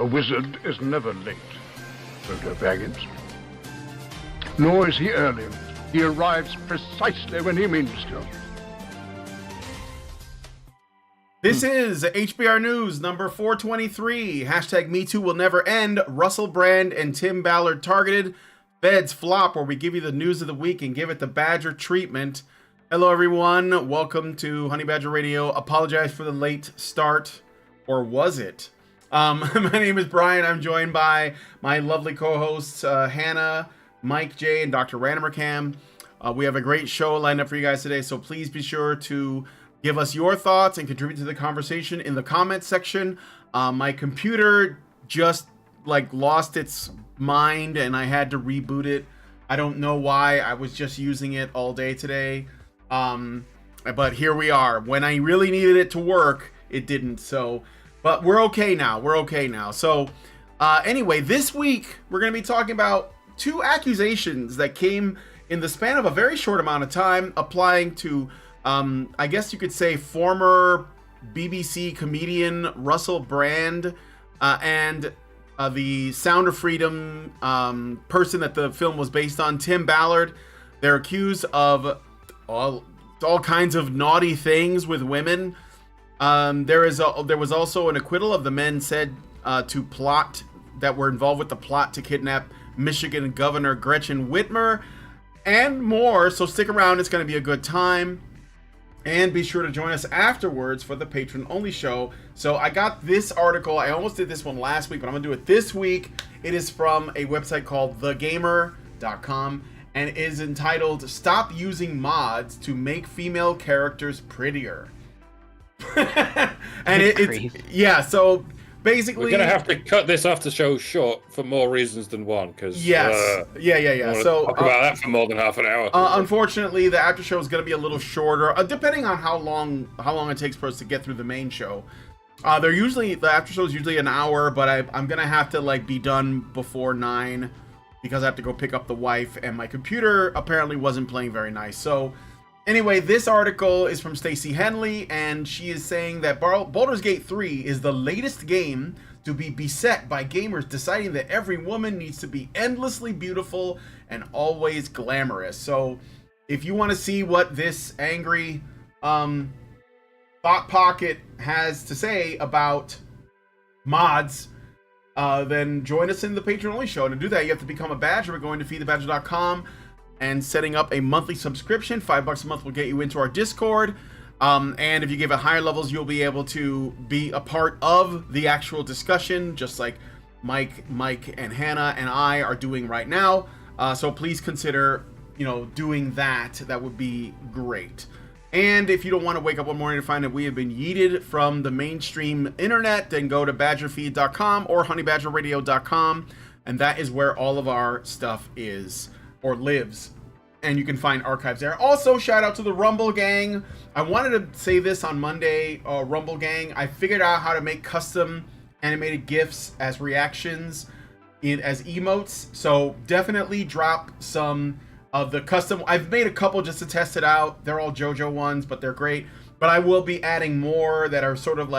A wizard is never late, Frodo Baggins. Nor is he early. He arrives precisely when he means to. This is HBR News number 423. Hashtag MeToo will never end. Russell Brand and Tim Ballard targeted. Feds flop, where we give you the news of the week and give it the Badger treatment. Hello, everyone. Welcome to Honey Badger Radio. Apologize for the late start. Or was it? My name is Brian. I'm joined by my lovely co-hosts, Hannah, Mike J, and Dr. Randomcam. We have a great show lined up for you guys today, so please be sure to give us your thoughts and contribute to the conversation in the comments section. My computer just lost its mind and I had to reboot it. I don't know why. I was just using it all day today. But here we are. When I really needed it to work, it didn't. But we're okay now. So anyway, this week we're going to be talking about two accusations that came in the span of a very short amount of time, applying to I guess you could say former BBC comedian Russell Brand and the Sound of Freedom person that the film was based on, Tim Ballard. They're accused of all kinds of naughty things with women. There was also an acquittal of the men said that were involved with the plot to kidnap Michigan Governor Gretchen Whitmer and more. So stick around. It's going to be a good time. And be sure to join us afterwards for the patron-only show. So I got this article. I almost did this one last week, but I'm going to do it this week. It is from a website called thegamer.com, and it is entitled, "Stop Using Mods to Make Female Characters Prettier." And so basically... We're going to have to cut this off the show short for more reasons than one, because... Yes. So talk about that for more than half an hour. Unfortunately, the after show is going to be a little shorter, depending on how long it takes for us to get through the main show. The after show is usually an hour, but I'm going to have to be done before 9 because I have to go pick up the wife, and my computer apparently wasn't playing very nice. So anyway, this article is from Stacey Henley, and she is saying that Baldurs Gate 3 is the latest game to be beset by gamers deciding that every woman needs to be endlessly beautiful and always glamorous. So if you want to see what this angry thought pocket has to say about mods, then join us in the Patreon-only show. And to do that, you have to become a Badger. We're going to feedthebadger.com and setting up a monthly subscription. $5 a month will get you into our Discord. And if you give it higher levels, you'll be able to be a part of the actual discussion, just like Mike and Hannah and I are doing right now. So please consider, doing that. That would be great. And if you don't want to wake up one morning to find that we have been yeeted from the mainstream internet, then go to badgerfeed.com or honeybadgerradio.com. And that is where all of our stuff is, or lives, and you can find archives there. Also, shout out to the Rumble Gang. I wanted to say this on Monday, Rumble Gang. I figured out how to make custom animated GIFs as reactions as emotes. So definitely drop some of the custom. I've made a couple just to test it out. They're all JoJo ones, but they're great. But I will be adding more that are sort of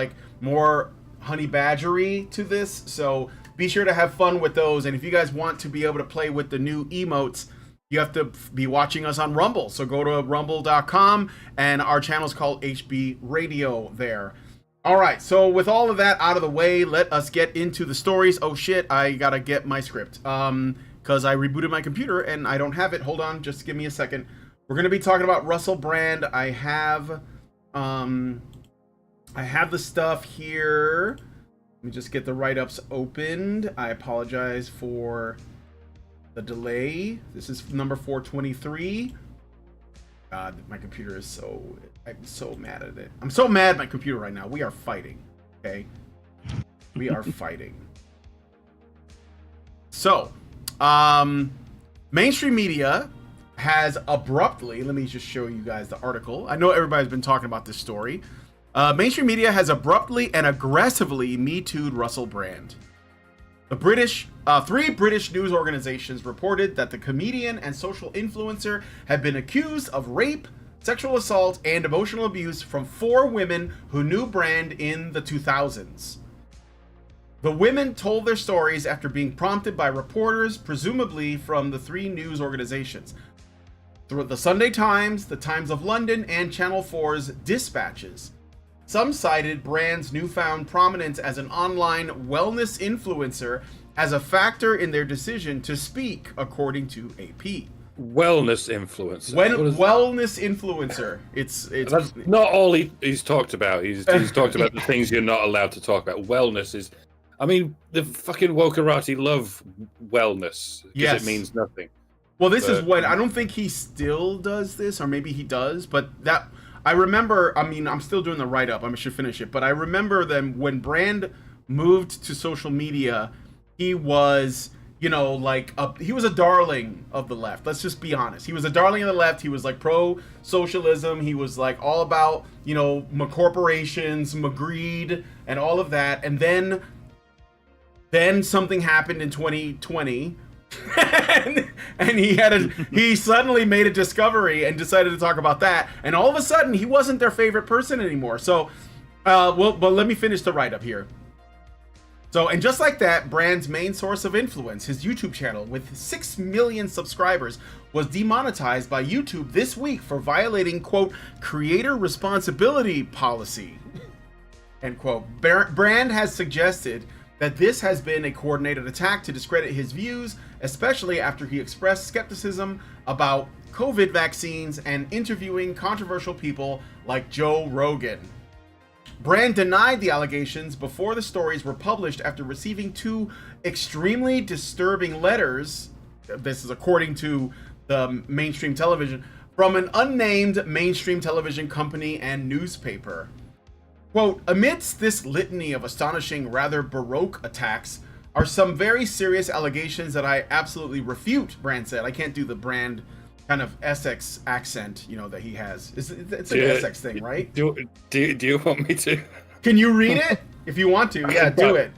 more Honey Badgery to this. So be sure to have fun with those. And if you guys want to be able to play with the new emotes, you have to be watching us on Rumble. So go to rumble.com, and our channel is called HB Radio there. All right, so with all of that out of the way, let us get into the stories. Oh shit, I gotta get my script because I rebooted my computer and I don't have it. Hold on, just give me a second. We're gonna be talking about Russell Brand. I have the stuff here. Let me just get the write-ups opened. I apologize for the delay. This is number 423. God, my computer is I'm so mad at it. I'm so mad at my computer right now. We are fighting, okay? We are fighting. So, mainstream media has abruptly, let me just show you guys the article. I know everybody's been talking about this story. Mainstream media has abruptly and aggressively Me Too'd Russell Brand. Three British news organizations reported that the comedian and social influencer had been accused of rape, sexual assault, and emotional abuse from 4 women who knew Brand in the 2000s. The women told their stories after being prompted by reporters, presumably from the 3 news organizations. Through the Sunday Times, the Times of London, and Channel 4's dispatches. Some cited Brand's newfound prominence as an online wellness influencer as a factor in their decision to speak, according to AP. Wellness influencer. Wellness influencer. It's That's not all he's talked about. He's talked about the things you're not allowed to talk about. Wellness is, I mean, the fucking wokerati love wellness because it means nothing. Well, this is what I don't think he still does this, or maybe he does, but that I remember. I mean, I'm still doing the write up. I should finish it, but I remember them when Brand moved to social media. He was, you know, like he was a darling of the left. Let's just be honest. He was a darling of the left. He was like pro-socialism. He was like all about, you know, corporations, greed, and all of that. And then something happened in 2020, and he suddenly made a discovery and decided to talk about that. And all of a sudden, he wasn't their favorite person anymore. So, but let me finish the write-up here. So, and just like that, Brand's main source of influence, his YouTube channel with 6 million subscribers, was demonetized by YouTube this week for violating, quote, creator responsibility policy, end quote. Brand has suggested that this has been a coordinated attack to discredit his views, especially after he expressed skepticism about COVID vaccines and interviewing controversial people like Joe Rogan. Brand denied the allegations before the stories were published after receiving 2 extremely disturbing letters, this is according to the mainstream television, from an unnamed mainstream television company and newspaper. Quote, amidst this litany of astonishing, rather baroque attacks are some very serious allegations that I absolutely refute, Brand said. I can't do the Brand kind of Essex accent, you know, that he has. It's an Essex thing, right? Do you want me to? Can you read it? If you want to, yeah, do it.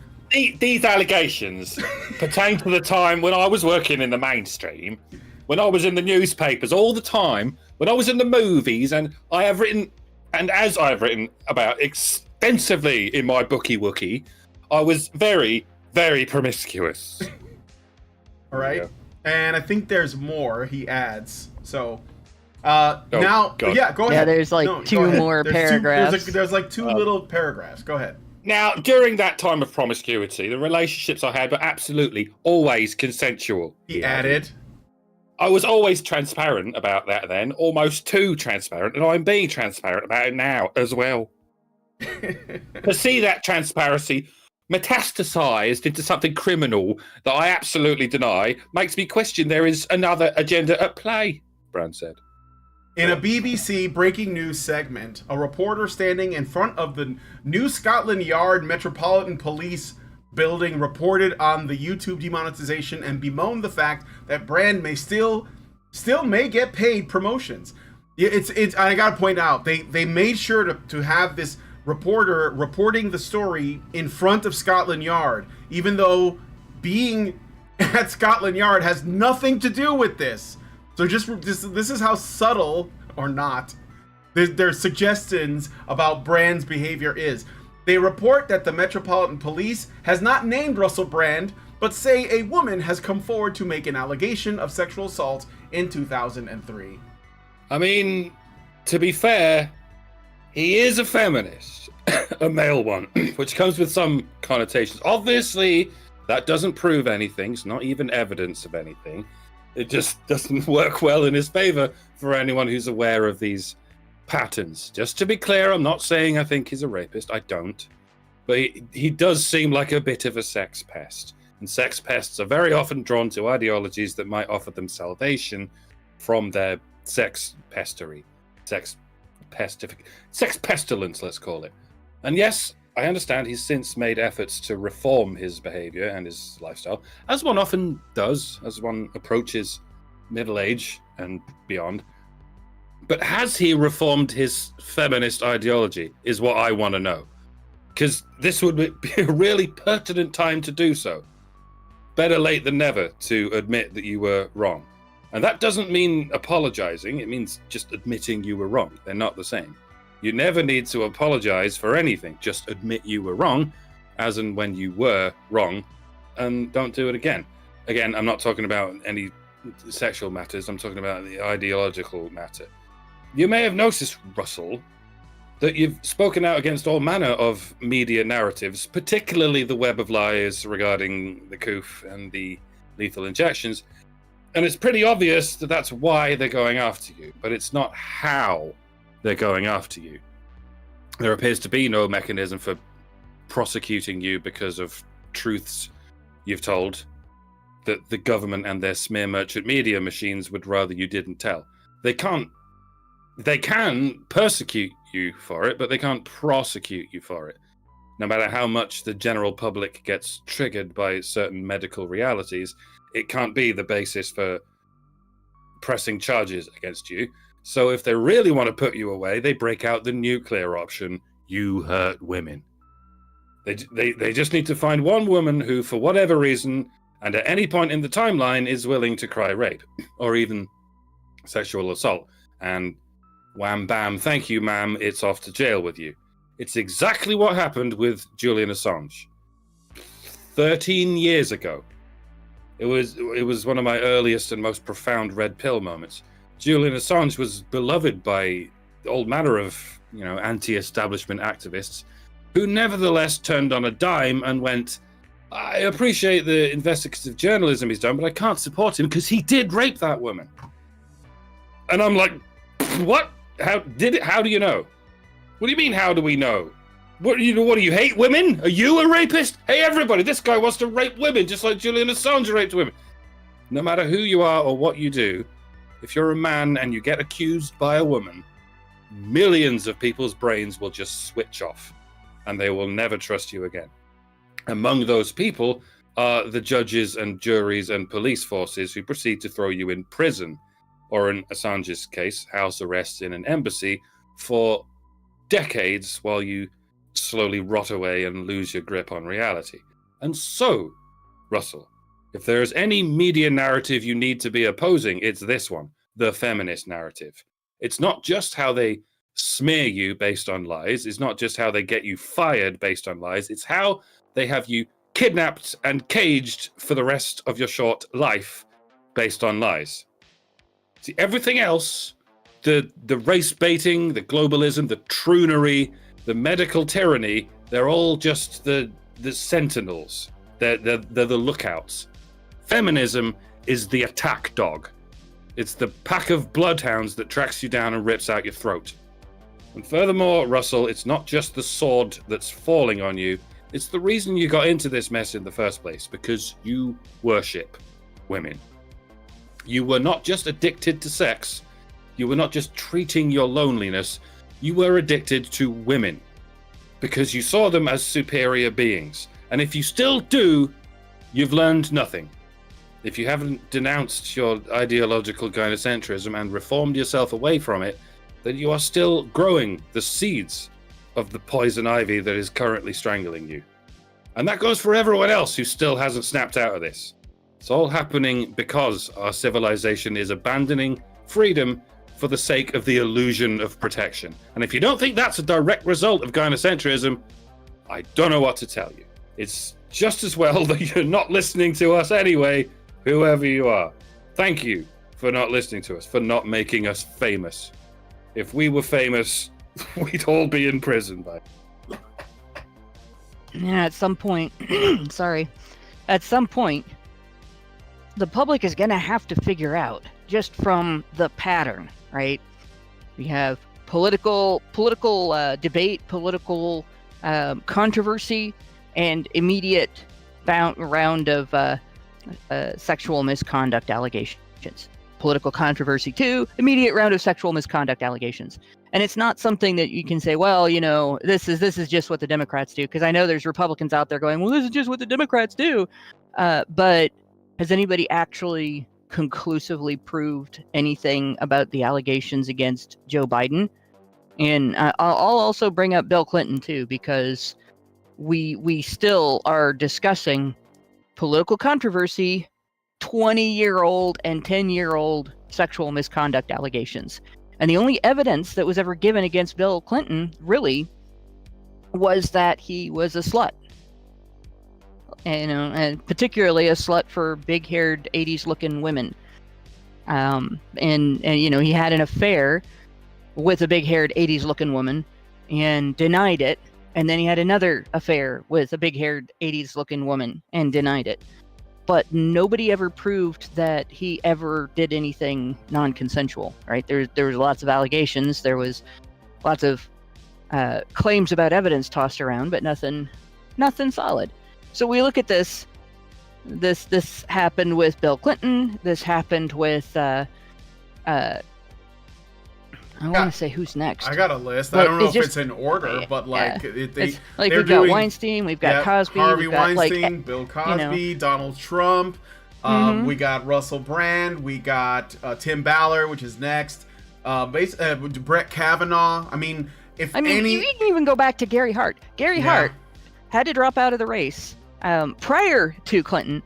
These allegations pertain to the time when I was working in the mainstream, when I was in the newspapers all the time, when I was in the movies, and I have written, and as I've written about extensively in my bookie wookie, I was very, very promiscuous. All right. Yeah. And I think there's more, he adds. So, now, yeah, go ahead. Yeah, there's like 2 more paragraphs. There's like 2 little paragraphs. Go ahead. Now, during that time of promiscuity, the relationships I had were absolutely always consensual. He added. I was always transparent about that then, almost too transparent, and I'm being transparent about it now as well. To see that transparency metastasized into something criminal that I absolutely deny makes me question there is another agenda at play, Brand said. In a BBC breaking news segment, a reporter standing in front of the New Scotland Yard Metropolitan Police building reported on the YouTube demonetization and bemoaned the fact that Brand may still may get paid promotions. It's I gotta point out, they made sure to have this reporter reporting the story in front of Scotland Yard, even though being at Scotland Yard has nothing to do with this. So this is how subtle or not their suggestions about Brand's behavior is. They report that the Metropolitan Police has not named Russell Brand, but say a woman has come forward to make an allegation of sexual assault in 2003. I mean, to be fair, he is a feminist, a male one, which comes with some connotations. Obviously, that doesn't prove anything. It's not even evidence of anything. It just doesn't work well in his favor for anyone who's aware of these patterns. Just to be clear, I'm not saying I think he's a rapist. I don't. But he does seem like a bit of a sex pest. And sex pests are very often drawn to ideologies that might offer them salvation from their sex pestery. Sex pestilence, let's call it. And yes, I understand he's since made efforts to reform his behavior and his lifestyle, as one often does, as one approaches middle age and beyond. But has he reformed his feminist ideology, is what I want to know. Because this would be a really pertinent time to do so. Better late than never to admit that you were wrong. And that doesn't mean apologizing, it means just admitting you were wrong. They're not the same. You never need to apologize for anything, just admit you were wrong, as and when you were wrong, and don't do it again. Again, I'm not talking about any sexual matters. I'm talking about the ideological matter. You may have noticed, Russell, that you've spoken out against all manner of media narratives, particularly the web of lies regarding the COOF and the lethal injections. And it's pretty obvious that that's why they're going after you, but it's not how they're going after you. There appears to be no mechanism for prosecuting you because of truths you've told that the government and their smear merchant media machines would rather you didn't tell. They can persecute you for it, but they can't prosecute you for it. No matter how much the general public gets triggered by certain medical realities, it can't be the basis for pressing charges against you. So if they really want to put you away, they break out the nuclear option. You hurt women. They just need to find one woman who, for whatever reason, and at any point in the timeline, is willing to cry rape or even sexual assault. And wham bam, thank you, ma'am, it's off to jail with you. It's exactly what happened with Julian Assange 13 years ago. It was one of my earliest and most profound red pill moments. Julian Assange was beloved by all manner of, anti-establishment activists who nevertheless turned on a dime and went, I appreciate the investigative journalism he's done, but I can't support him because he did rape that woman. And I'm like, what? How do you know? What do you mean, how do we know? What do you hate women? Are you a rapist? Hey, everybody, this guy wants to rape women just like Julian Assange raped women. No matter who you are or what you do, if you're a man and you get accused by a woman, millions of people's brains will just switch off and they will never trust you again. Among those people are the judges and juries and police forces who proceed to throw you in prison, or in Assange's case, house arrest in an embassy for decades while you slowly rot away and lose your grip on reality. And so, Russell, if there is any media narrative you need to be opposing, it's this one, the feminist narrative. It's not just how they smear you based on lies. It's not just how they get you fired based on lies. It's how they have you kidnapped and caged for the rest of your short life based on lies. See, everything else, the race baiting, the globalism, the troonery, the medical tyranny, they're all just the sentinels. They're the lookouts. Feminism is the attack dog. It's the pack of bloodhounds that tracks you down and rips out your throat. And furthermore, Russell, it's not just the sword that's falling on you. It's the reason you got into this mess in the first place, because you worship women. You were not just addicted to sex. You were not just treating your loneliness. You were addicted to women because you saw them as superior beings. And if you still do, you've learned nothing. If you haven't denounced your ideological gynocentrism and reformed yourself away from it, then you are still growing the seeds of the poison ivy that is currently strangling you. And that goes for everyone else who still hasn't snapped out of this. It's all happening because our civilization is abandoning freedom for the sake of the illusion of protection. And if you don't think that's a direct result of gynocentrism, I don't know what to tell you. It's just as well that you're not listening to us anyway, whoever you are. Thank you for not listening to us, for not making us famous. If we were famous, we'd all be in prison by now. Yeah, at some point, at some point, the public is going to have to figure out, just from the pattern, right? We have political debate, political controversy, and immediate round of sexual misconduct allegations. Political controversy 2, immediate round of sexual misconduct allegations. And it's not something that you can say, well, this is just what the Democrats do, because I know there's Republicans out there going, well, this is just what the Democrats do. But has anybody actually conclusively proved anything about the allegations against Joe Biden? And I'll also bring up Bill Clinton too, because we still are discussing political controversy, 20-year-old and 10-year-old sexual misconduct allegations. And the only evidence that was ever given against Bill Clinton really was that he was a slut. and particularly a slut for big-haired 80s-looking women. And he had an affair with a big-haired 80s-looking woman and denied it. And then he had another affair with a big-haired 80s-looking woman and denied it. But nobody ever proved that he ever did anything non-consensual, right? There was lots of allegations. There was lots of claims about evidence tossed around, but nothing solid. So we look at this. This happened with Bill Clinton. This happened with I want to say who's next. I got a list. But I don't know if just, it's in order, but like it's like we've got Weinstein, we've got Cosby, Harvey we've got Weinstein, Bill Cosby, Donald Trump. We got Russell Brand. We got Tim Ballard, which is next. Brett Kavanaugh. I mean, you can even go back to Gary Hart. Gary Hart had to drop out of the race prior to Clinton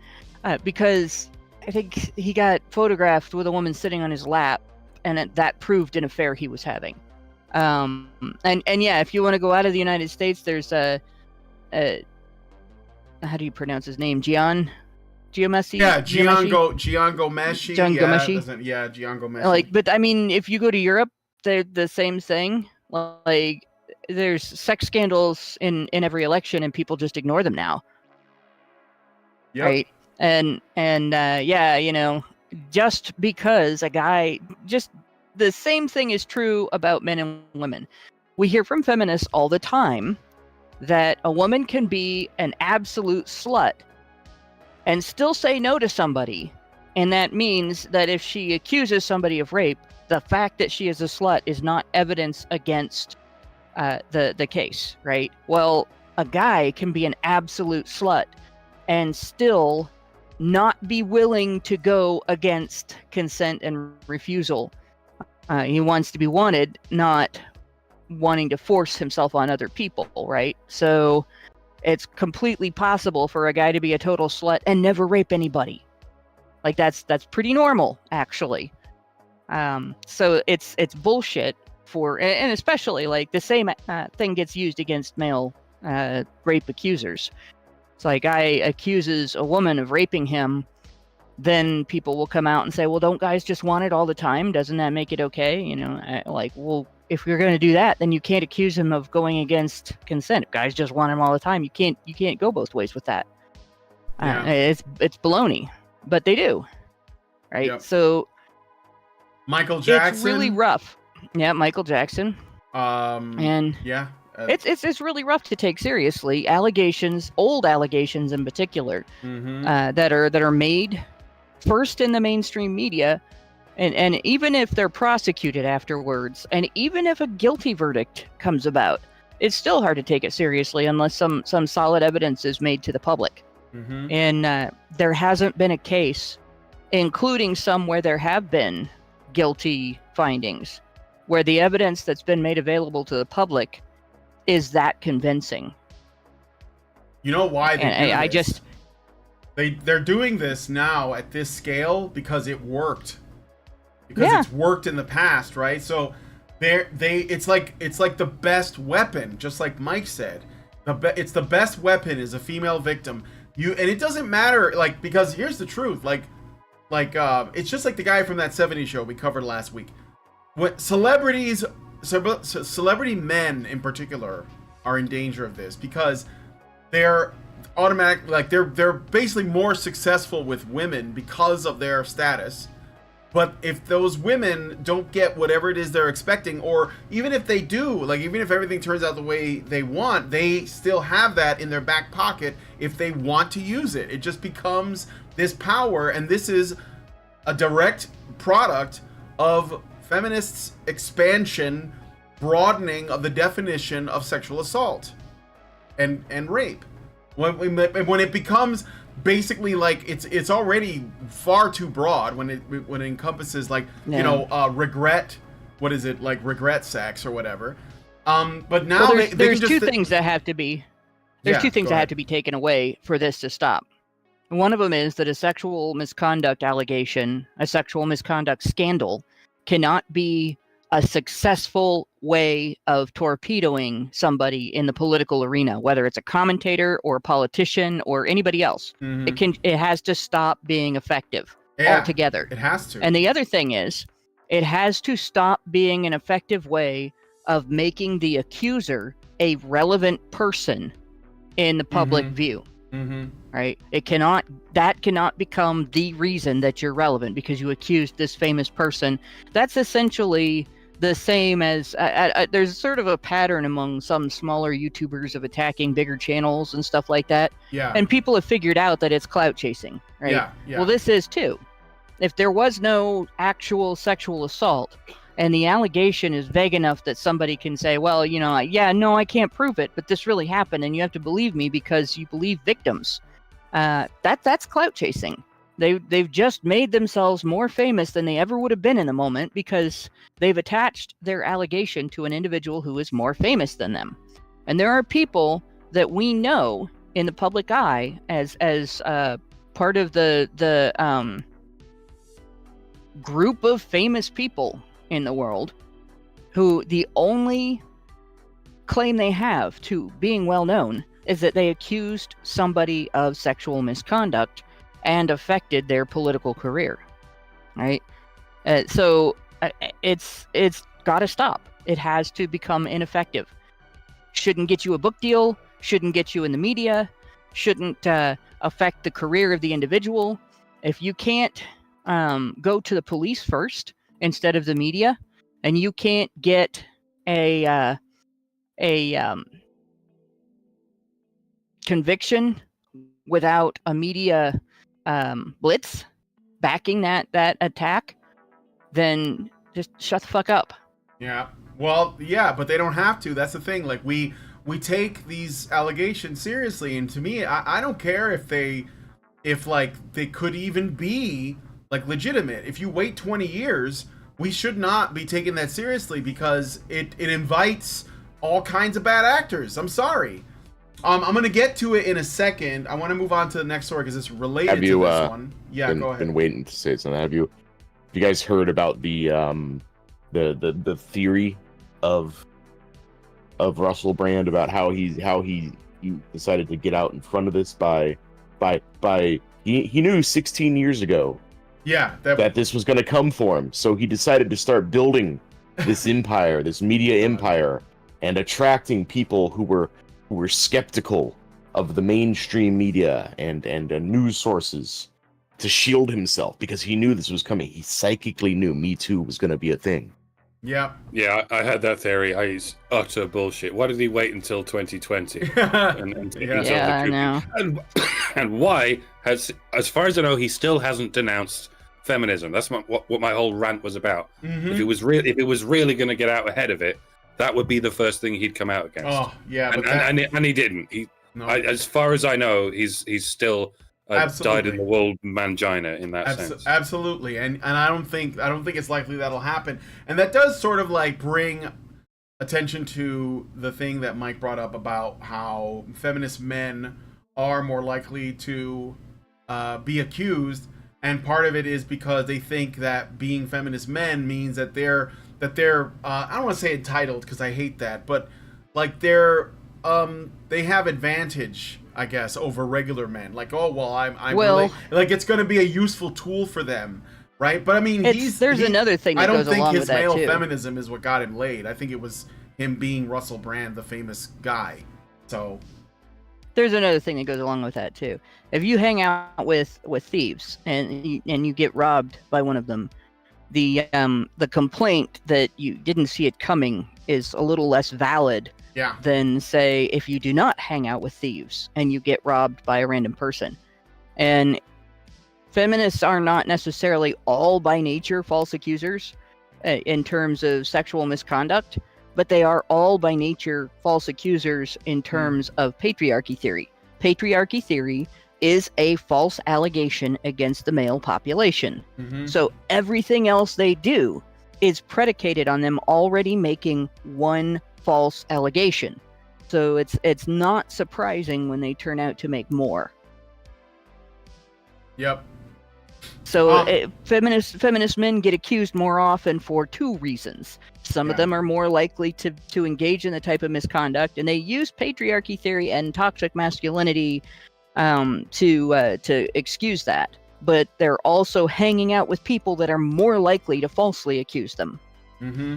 because I think he got photographed with a woman sitting on his lap. And that proved an affair he was having. And if you want to go out of the United States, there's how do you pronounce his name? Gianmessi? Yeah, Gian Gomeshi. Yeah, Gian Gomeshi. But I mean, if you go to Europe, they're the same thing. Like, there's sex scandals in every election, and people just ignore them now. Yep. Right? And just because the same thing is true about men and women. We hear from feminists all the time that a woman can be an absolute slut and still say no to somebody. And that means that if she accuses somebody of rape, the fact that she is a slut is not evidence against the case, right? Well, a guy can be an absolute slut and still not be willing to go against consent and refusal. He wants to be wanted, not wanting to force himself on other people, right? So it's completely possible for a guy to be a total slut and never rape anybody. Like, that's pretty normal, actually. So it's bullshit and especially like the same thing gets used against male rape accusers. It's like, guy accuses a woman of raping him, then people will come out and say, well, don't guys just want it all the time? Doesn't that make it okay? Well, if you're going to do that, then you can't accuse him of going against consent. If guys just want him all the time, you can't go both ways with that. It's baloney, but they do, right? Yep. So Michael Jackson. It's really rough. Yeah, Michael Jackson. It's really rough to take seriously old allegations in particular, that are made first in the mainstream media, and even if they're prosecuted afterwards, and even if a guilty verdict comes about, it's still hard to take it seriously unless some solid evidence is made to the public. And there hasn't been a case, including some where there have been guilty findings, where the evidence that's been made available to the public is that convincing. You know why they do this? I they're doing this now at this scale because it worked. Because it's worked in the past, right? So it's like the best weapon, just like Mike said. It's the best weapon is a female victim. And it doesn't matter, like, because here's the truth, it's just like the guy from that 70s show we covered last week. What celebrity men in particular are in danger of this because they're automatic, like they're basically more successful with women because of their status. But if those women don't get whatever it is they're expecting, or even if they do, like even if everything turns out the way they want, they still have that in their back pocket if they want to use it. It just becomes this power, and this is a direct product of feminists' expansion, broadening of the definition of sexual assault and rape. When it becomes basically like it's already far too broad when it encompasses regret. What is it, like regret sex or whatever? But now there's two things that have to be taken away for this to stop. One of them is that a sexual misconduct allegation, a sexual misconduct scandal, cannot be a successful way of torpedoing somebody in the political arena, whether it's a commentator or a politician or anybody else. It has to stop being effective altogether. It has to. And the other thing is, it has to stop being an effective way of making the accuser a relevant person in the public view. Right? That cannot become the reason that you're relevant because you accused this famous person. That's essentially the same as there's sort of a pattern among some smaller YouTubers of attacking bigger channels and stuff like that. Yeah. And people have figured out that it's clout chasing, right? Yeah. Well, this is too. If there was no actual sexual assault and the allegation is vague enough that somebody can say, well, I can't prove it, but this really happened and you have to believe me because you believe victims. That's clout chasing. They've just made themselves more famous than they ever would have been in the moment because they've attached their allegation to an individual who is more famous than them. And there are people that we know in the public eye as part of the group of famous people in the world who the only claim they have to being well known is that they accused somebody of sexual misconduct and affected their political career, right? So it's got to stop. It has to become ineffective. Shouldn't get you a book deal, shouldn't get you in the media, shouldn't affect the career of the individual. If you can't go to the police first instead of the media, and you can't get a conviction without a media blitz backing that attack, then just shut the fuck up. Yeah. Well, yeah, but they don't have to. That's the thing. Like we take these allegations seriously, and to me, I don't care if they could even be like legitimate. If you wait 20 years, we should not be taking that seriously because it invites all kinds of bad actors. I'm sorry. I'm going to get to it in a second. I want to move on to the next story because it's related to this one. Yeah, go ahead. Been waiting to say something. Have you guys heard about the theory of Russell Brand about how he decided to get out in front of this by he knew 16 years ago that this was going to come for him, so he decided to start building this empire, this media empire, and attracting people who were skeptical of the mainstream media and news sources to shield himself because he knew this was coming. He psychically knew Me Too was going to be a thing. Yeah. Yeah, I had that theory. It's utter bullshit. Why did he wait until 2020? I know. And why as far as I know, he still hasn't denounced feminism. That's what my whole rant was about. If it was really going to get out ahead of it, that would be the first thing he'd come out against. Oh, yeah. And he didn't. As far as I know, he's still died in the world mangina in that sense. Absolutely. And I don't think it's likely that'll happen. And that does sort of like bring attention to the thing that Mike brought up about how feminist men are more likely to be accused. And part of it is because they think that being feminist men means that they're I don't want to say entitled because I hate that, but like they have advantage, I guess, over regular men. Like, oh well, I'm really, like it's going to be a useful tool for them, right? But I mean, there's another thing that goes along with that too. I don't think his male feminism is what got him laid. I think it was him being Russell Brand, the famous guy. So there's another thing that goes along with that too. If you hang out with thieves and you get robbed by one of them, the complaint that you didn't see it coming is a little less valid than, say, if you do not hang out with thieves and you get robbed by a random person. And feminists are not necessarily all by nature false accusers in terms of sexual misconduct, but they are all by nature false accusers in terms of patriarchy theory. Patriarchy theory is a false allegation against the male population. So everything else they do is predicated on them already making one false allegation. So it's not surprising when they turn out to make more. Yep. So feminist men get accused more often for two reasons: Some of them are more likely to engage in the type of misconduct, and they use patriarchy theory and toxic masculinity to excuse that. But they're also hanging out with people that are more likely to falsely accuse them. Mm-hmm.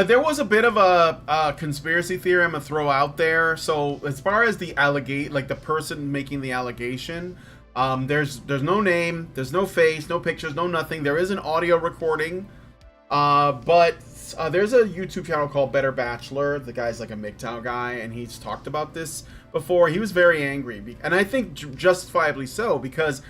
There was a bit of a conspiracy theory I'm gonna throw out there. So as far as the Alligate, like the person making the allegation, there's no name, there's no face, no pictures, no nothing. There is an audio recording, but there's a YouTube channel called Better Bachelor. The guy's like a MGTOW guy, and he's talked about this before. He was very angry, and I think justifiably so, because,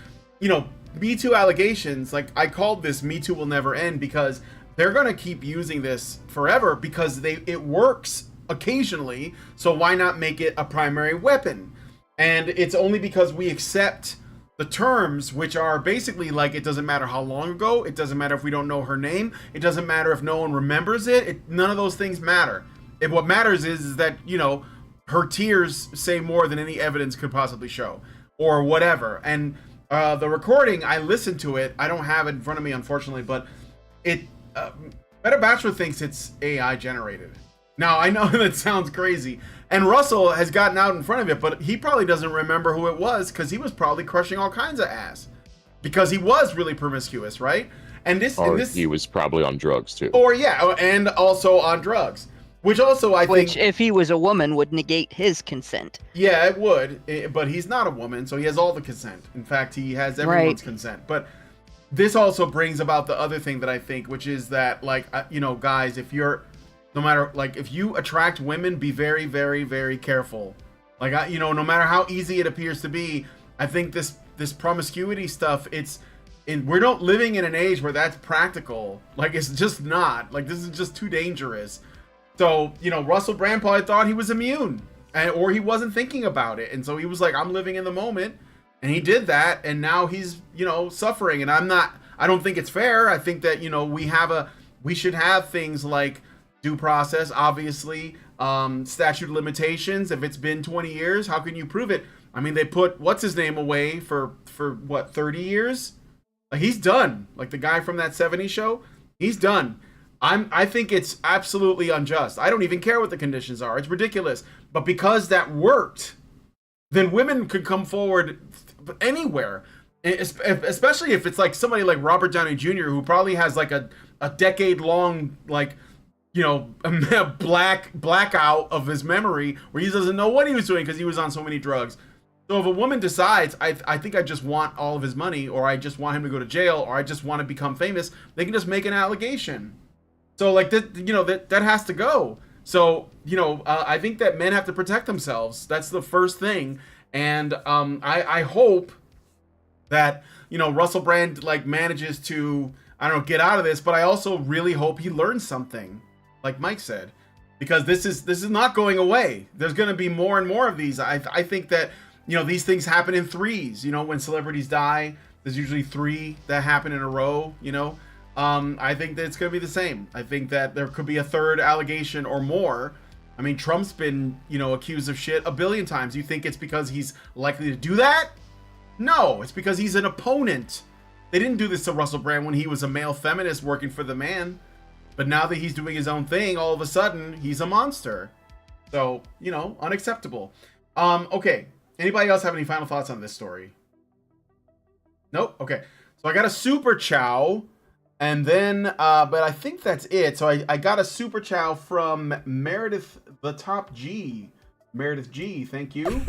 you know, Me Too allegations, like I called this Me Too will never end, because they're gonna keep using this forever because it works occasionally. So why not make it a primary weapon? And it's only because we accept the terms, which are basically like, it doesn't matter how long ago, it doesn't matter if we don't know her name, it doesn't matter if no one remembers it, none of those things matter. What matters is that, you know, her tears say more than any evidence could possibly show, or whatever. And the recording, I listened to it, I don't have it in front of me, unfortunately, but Better Bachelor thinks it's AI generated. Now, I know that sounds crazy, and Russell has gotten out in front of it, but he probably doesn't remember who it was, because he was probably crushing all kinds of ass, because he was really promiscuous, right? And this he was probably on drugs too. Or yeah, and also on drugs, which also I think, which if he was a woman would negate his consent. Yeah, it would, but he's not a woman, so he has all the consent. In fact, he has everyone's consent. But this also brings about the other thing that I think, which is that, like, you know, guys, if you're, no matter, like, if you attract women, be very, very, very careful. Like, you know, no matter how easy it appears to be, I think this promiscuity stuff, we're not living in an age where that's practical. Like, it's just not. Like, this is just too dangerous. So, you know, Russell Brand probably thought he was immune, or he wasn't thinking about it. And so he was like, I'm living in the moment. And he did that, and now he's, you know, suffering. And I don't think it's fair. I think that, you know, we should have things like due process, obviously, statute of limitations. If it's been 20 years, how can you prove it? I mean, they put what's his name away for what, 30 years? Like, he's done. Like the guy from that 70s show, he's done. I think it's absolutely unjust. I don't even care what the conditions are. It's ridiculous. But because that worked, then women could come forward anywhere, especially if it's like somebody like Robert Downey Jr., who probably has like a decade-long, like, you know, blackout of his memory where he doesn't know what he was doing because he was on so many drugs. So if a woman decides, I think I just want all of his money, or I just want him to go to jail, or I just want to become famous, they can just make an allegation. So, like, that, you know, that has to go. So, you know, I think that men have to protect themselves. That's the first thing. And I hope that, you know, Russell Brand, like, manages to, I don't know, get out of this, but I also really hope he learns something, like Mike said, because this is not going away. There's going to be more and more of these. I think that, you know, these things happen in threes. You know, when celebrities die, there's usually 3 that happen in a row, you know. I think that it's going to be the same. I think that there could be a third allegation or more. I mean, Trump's been, you know, accused of shit a billion times. You think it's because he's likely to do that? No, it's because he's an opponent. They didn't do this to Russell Brand when he was a male feminist working for the man. But now that he's doing his own thing, all of a sudden, he's a monster. So, you know, unacceptable. Okay. Anybody else have any final thoughts on this story? Nope. Okay. So I got a super chow. And then, but I think that's it. So I got a super chow from Meredith the Top G. Meredith G, thank you.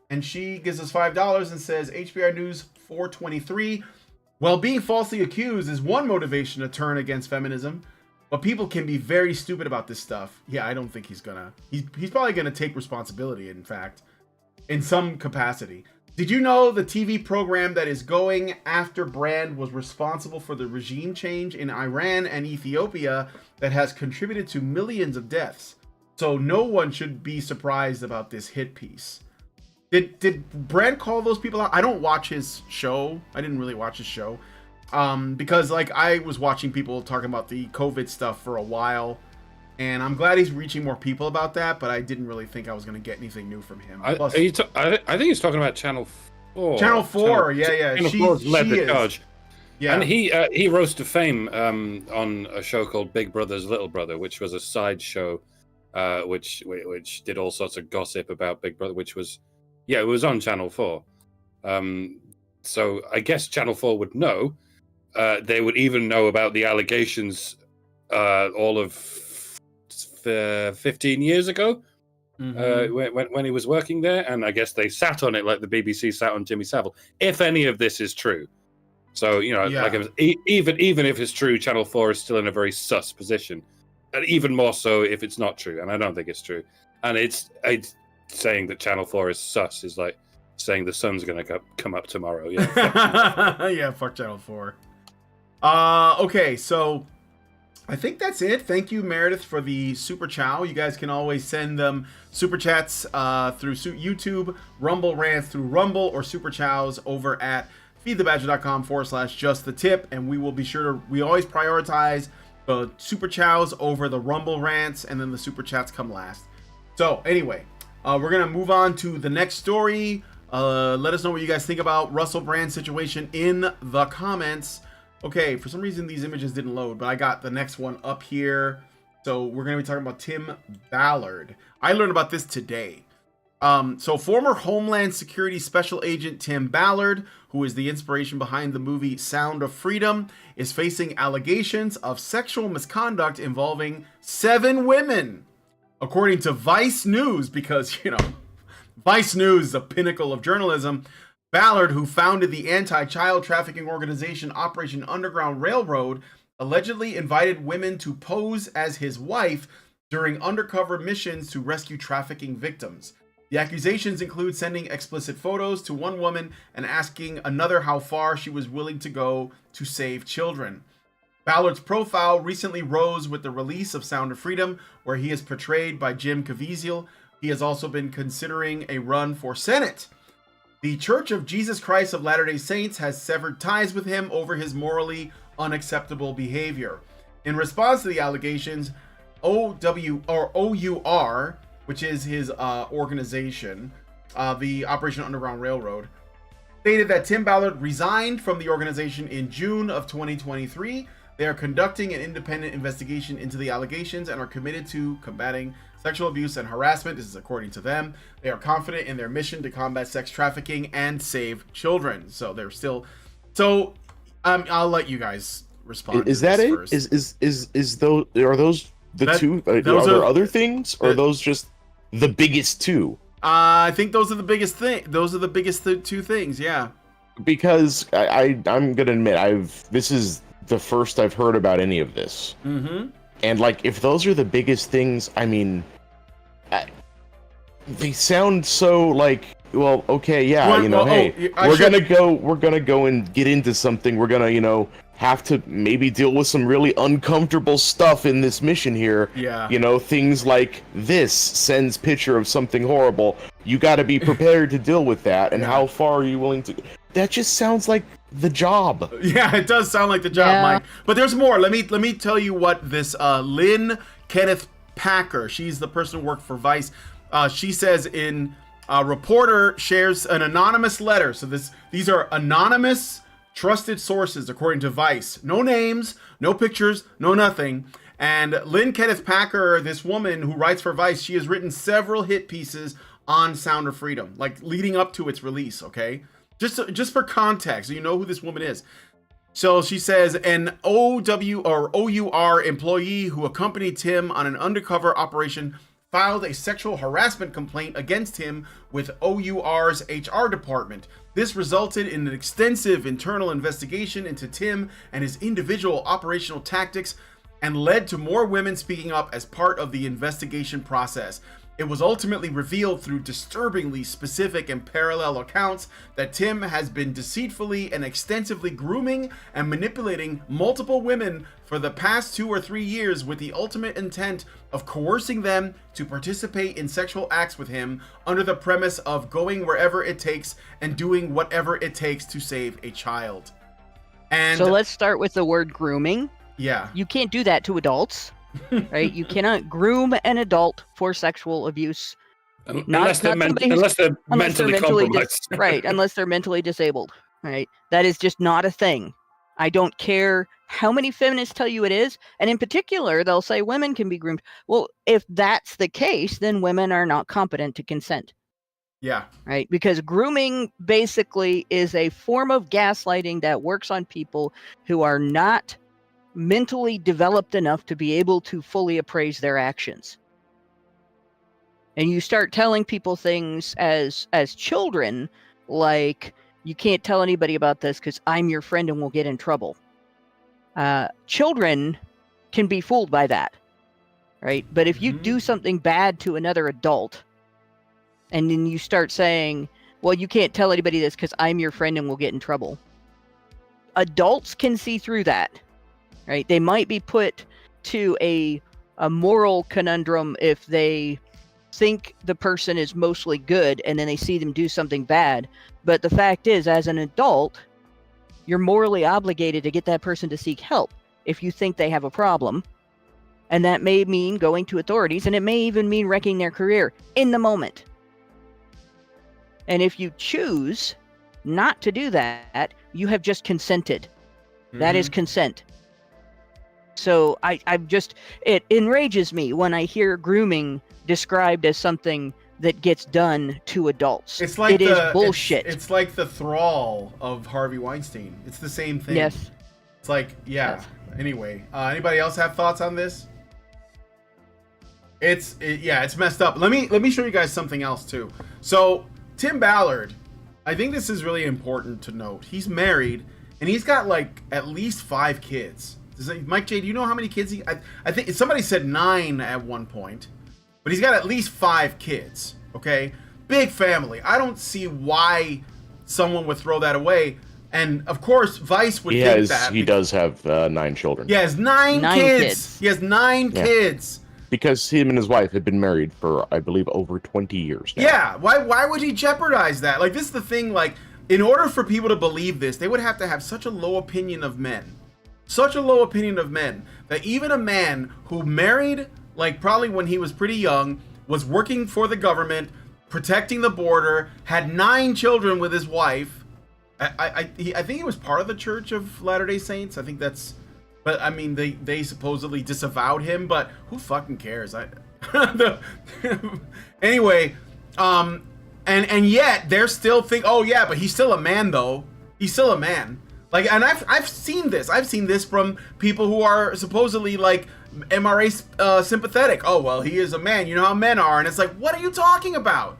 And she gives us $5 and says, HBR News 423. Well, being falsely accused is one motivation to turn against feminism, but people can be very stupid about this stuff. Yeah, I don't think he's probably gonna take responsibility, in fact, in some capacity. Did you know the TV program that is going after Brand was responsible for the regime change in Iran and Ethiopia that has contributed to millions of deaths? So no one should be surprised about this hit piece. Did Brand call those people out? I don't watch his show. I didn't really watch his show. Because, like, I was watching people talking about the COVID stuff for a while. And I'm glad he's reaching more people about that, but I didn't really think I was going to get anything new from him. Plus, I think he's talking about Channel 4. Channel 4, yeah. Channel 4 led the charge. Yeah. And he rose to fame on a show called Big Brother's Little Brother, which was a side show, which did all sorts of gossip about Big Brother, which was, it was on Channel 4. So I guess Channel 4 would know. They would even know about the allegations all of 15 years ago, when he was working there, and I guess they sat on it like the BBC sat on Jimmy Savile. If any of this is true, so even if it's true, Channel 4 is still in a very sus position, and even more so if it's not true. And I don't think it's true. And it's saying that Channel 4 is sus is like saying the sun's going to come up tomorrow. Yeah, fuck Channel 4. Okay, so I think that's it. Thank you, Meredith, for the Super Chow. You guys can always send them Super Chats through YouTube, Rumble Rants through Rumble, or Super Chows over at feedthebadger.com/justthetip. And we will be sure to, we always prioritize the Super Chows over the Rumble Rants, and then the Super Chats come last. So anyway, we're going to move on to the next story. Let us know what you guys think about Russell Brand's situation in the comments. Okay, for some reason these images didn't load, but I got the next one up here. So we're going to be talking about Tim Ballard. I learned about this today. So former Homeland Security Special Agent Tim Ballard, who is the inspiration behind the movie Sound of Freedom, is facing allegations of sexual misconduct involving 7 women. According to Vice News, because, Vice News is the pinnacle of journalism, Ballard, who founded the anti-child trafficking organization Operation Underground Railroad, allegedly invited women to pose as his wife during undercover missions to rescue trafficking victims. The accusations include sending explicit photos to one woman and asking another how far she was willing to go to save children. Ballard's profile recently rose with the release of Sound of Freedom, where he is portrayed by Jim Caviezel. He has also been considering a run for Senate. The Church of Jesus Christ of Latter-day Saints has severed ties with him over his morally unacceptable behavior. In response to the allegations, OUR, which is his organization, the Operation Underground Railroad, stated that Tim Ballard resigned from the organization in June of 2023. They are conducting an independent investigation into the allegations and are committed to combating sexual abuse and harassment. This is according to them. They are confident in their mission to combat sex trafficking and save children. So they're still. So I'll let you guys respond. Is that it? First. Is those are those the two? Are there other things, or are those just the biggest two? I think those are the biggest thing. Those are the biggest two things. Yeah. Because I'm gonna admit this is the first I've heard about any of this. Mm-hmm. And like, if those are the biggest things, I mean, they sound so like, well, okay, yeah, we're gonna go and get into something. We're gonna, have to maybe deal with some really uncomfortable stuff in this mission here. Yeah. Things like this sends picture of something horrible. You got to be prepared to deal with that. And how far are you willing to? That just sounds like the job. Yeah, it does sound like the job, Mike. But there's more. Let me tell you what this Lynn Kenneth Packer, she's the person who worked for Vice. She says in a reporter shares an anonymous letter. So these are anonymous trusted sources, according to Vice. No names, no pictures, no nothing. And Lynn Kenneth Packer, this woman who writes for Vice, she has written several hit pieces on Sound of Freedom, like leading up to its release, okay? Just for context, so you know who this woman is. So she says, an OUR employee who accompanied Tim on an undercover operation filed a sexual harassment complaint against him with OUR's HR department. This resulted in an extensive internal investigation into Tim and his individual operational tactics and led to more women speaking up as part of the investigation process. It was ultimately revealed through disturbingly specific and parallel accounts that Tim has been deceitfully and extensively grooming and manipulating multiple women for the past 2 or 3 years with the ultimate intent of coercing them to participate in sexual acts with him under the premise of going wherever it takes and doing whatever it takes to save a child. And so let's start with the word grooming. Yeah. You can't do that to adults. Right, you cannot groom an adult for sexual abuse, unless they're mentally compromised. right, unless they're mentally disabled. Right, that is just not a thing. I don't care how many feminists tell you it is. And in particular, they'll say women can be groomed. Well, if that's the case, then women are not competent to consent. Yeah. Right? Because grooming basically is a form of gaslighting that works on people who are not mentally developed enough to be able to fully appraise their actions. And you start telling people things as children, like, you can't tell anybody about this because I'm your friend and we'll get in trouble. Children can be fooled by that, right? But if you do something bad to another adult, and then you start saying, well, you can't tell anybody this because I'm your friend and we'll get in trouble. Adults can see through that, right? They might be put to a moral conundrum if they think the person is mostly good and then they see them do something bad. But the fact is, as an adult, you're morally obligated to get that person to seek help if you think they have a problem. And that may mean going to authorities, and it may even mean wrecking their career in the moment. And if you choose not to do that, you have just consented. That is consent. So it enrages me when I hear grooming described as something that gets done to adults. It's like it is bullshit. It's like the thrall of Harvey Weinstein. It's the same thing. Yes. It's like, yeah. Yes. Anyway, anybody else have thoughts on this? It's messed up. Let me show you guys something else too. So Tim Ballard, I think this is really important to note. He's married and he's got like at least 5 kids. Mike J, do you know how many kids I think somebody said 9 at one point, but he's got at least 5 kids. Okay, big family. I don't see why someone would throw that away. And of course, Vice would think that he does have 9 children. He has 9 kids. He has 9 kids. Because him and his wife had been married for, I believe, over 20 years now. Yeah, why would he jeopardize that? Like, this is the thing, like, in order for people to believe this, they would have to have such a low opinion of men. Such a low opinion of men that even a man who married, like, probably when he was pretty young, was working for the government, protecting the border, had 9 children with his wife. I think he was part of the Church of Latter-day Saints. I think that's... But I mean, they supposedly disavowed him, but who fucking cares? Anyway, and yet they're still oh yeah, but he's still a man though. He's still a man. Like, and I've seen this. I've seen this from people who are supposedly like MRA sympathetic. Oh well, he is a man. You know how men are, and it's like, what are you talking about?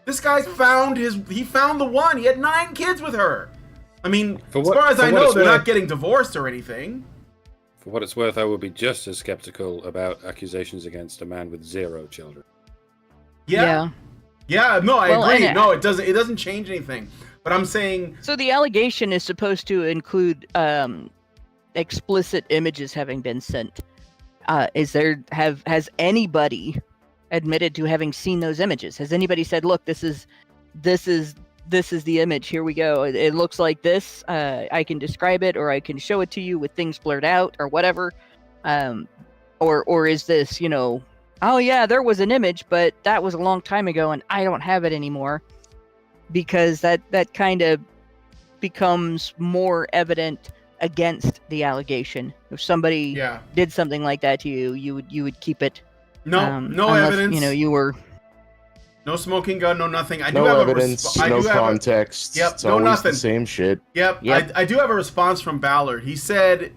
This guy's found the one. He had 9 kids with her. I mean, as far as I know, they're not getting divorced or anything. For what it's worth, I would be just as skeptical about accusations against a man with 0 children. Yeah. No, I agree. No, it doesn't change anything. But I'm saying. So the allegation is supposed to include explicit images having been sent. Has anybody admitted to having seen those images? Has anybody said, "Look, this is the image. Here we go. It looks like this. I can describe it, or I can show it to you with things blurred out, or whatever." Or is this, oh yeah, there was an image, but that was a long time ago, and I don't have it anymore, because that kind of becomes more evident against the allegation. If somebody did something like that to you, you would keep it. No unless, evidence. You were. No smoking gun, no nothing. No evidence, no context. It's always nothing. The same shit. Yep. I do have a response from Ballard. He said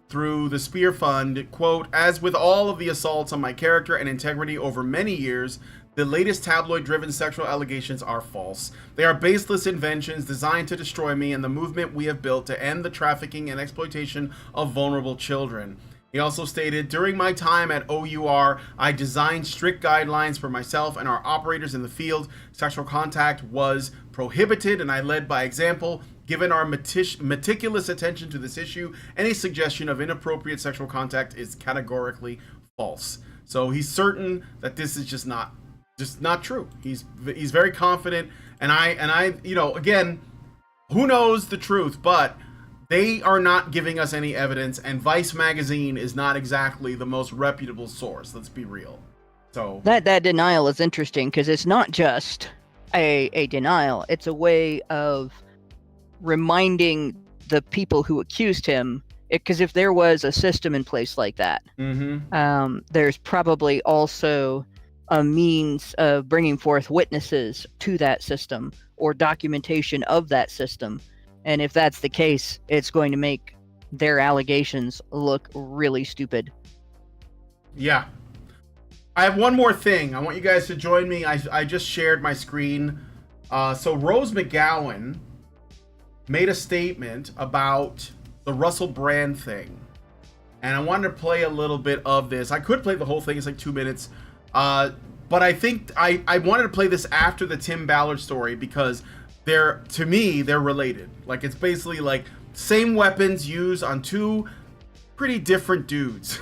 through the Spear Fund, quote, "As with all of the assaults on my character and integrity over many years, the latest tabloid-driven sexual allegations are false. They are baseless inventions designed to destroy me and the movement we have built to end the trafficking and exploitation of vulnerable children." He also stated, "During my time at OUR, I designed strict guidelines for myself and our operators in the field. Sexual contact was prohibited, and I led by example. Given our meticulous attention to this issue, any suggestion of inappropriate sexual contact is categorically false." So he's certain that this is just not true. He's very confident, and I again, who knows the truth, but they are not giving us any evidence, and Vice magazine is not exactly the most reputable source. Let's be real. So that denial is interesting, because it's not just a denial. It's a way of reminding the people who accused him, because if there was a system in place like that, there's probably also a means of bringing forth witnesses to that system or documentation of that system. And if that's the case, it's going to make their allegations look really stupid. Yeah. I have one more thing. I want you guys to join me. I just shared my screen. So Rose McGowan made a statement about the Russell Brand thing. And I wanted to play a little bit of this. I could play the whole thing. It's like 2 minutes. But I think I wanted to play this after the Tim Ballard story because to me, they're related. Like, it's basically like same weapons used on two pretty different dudes,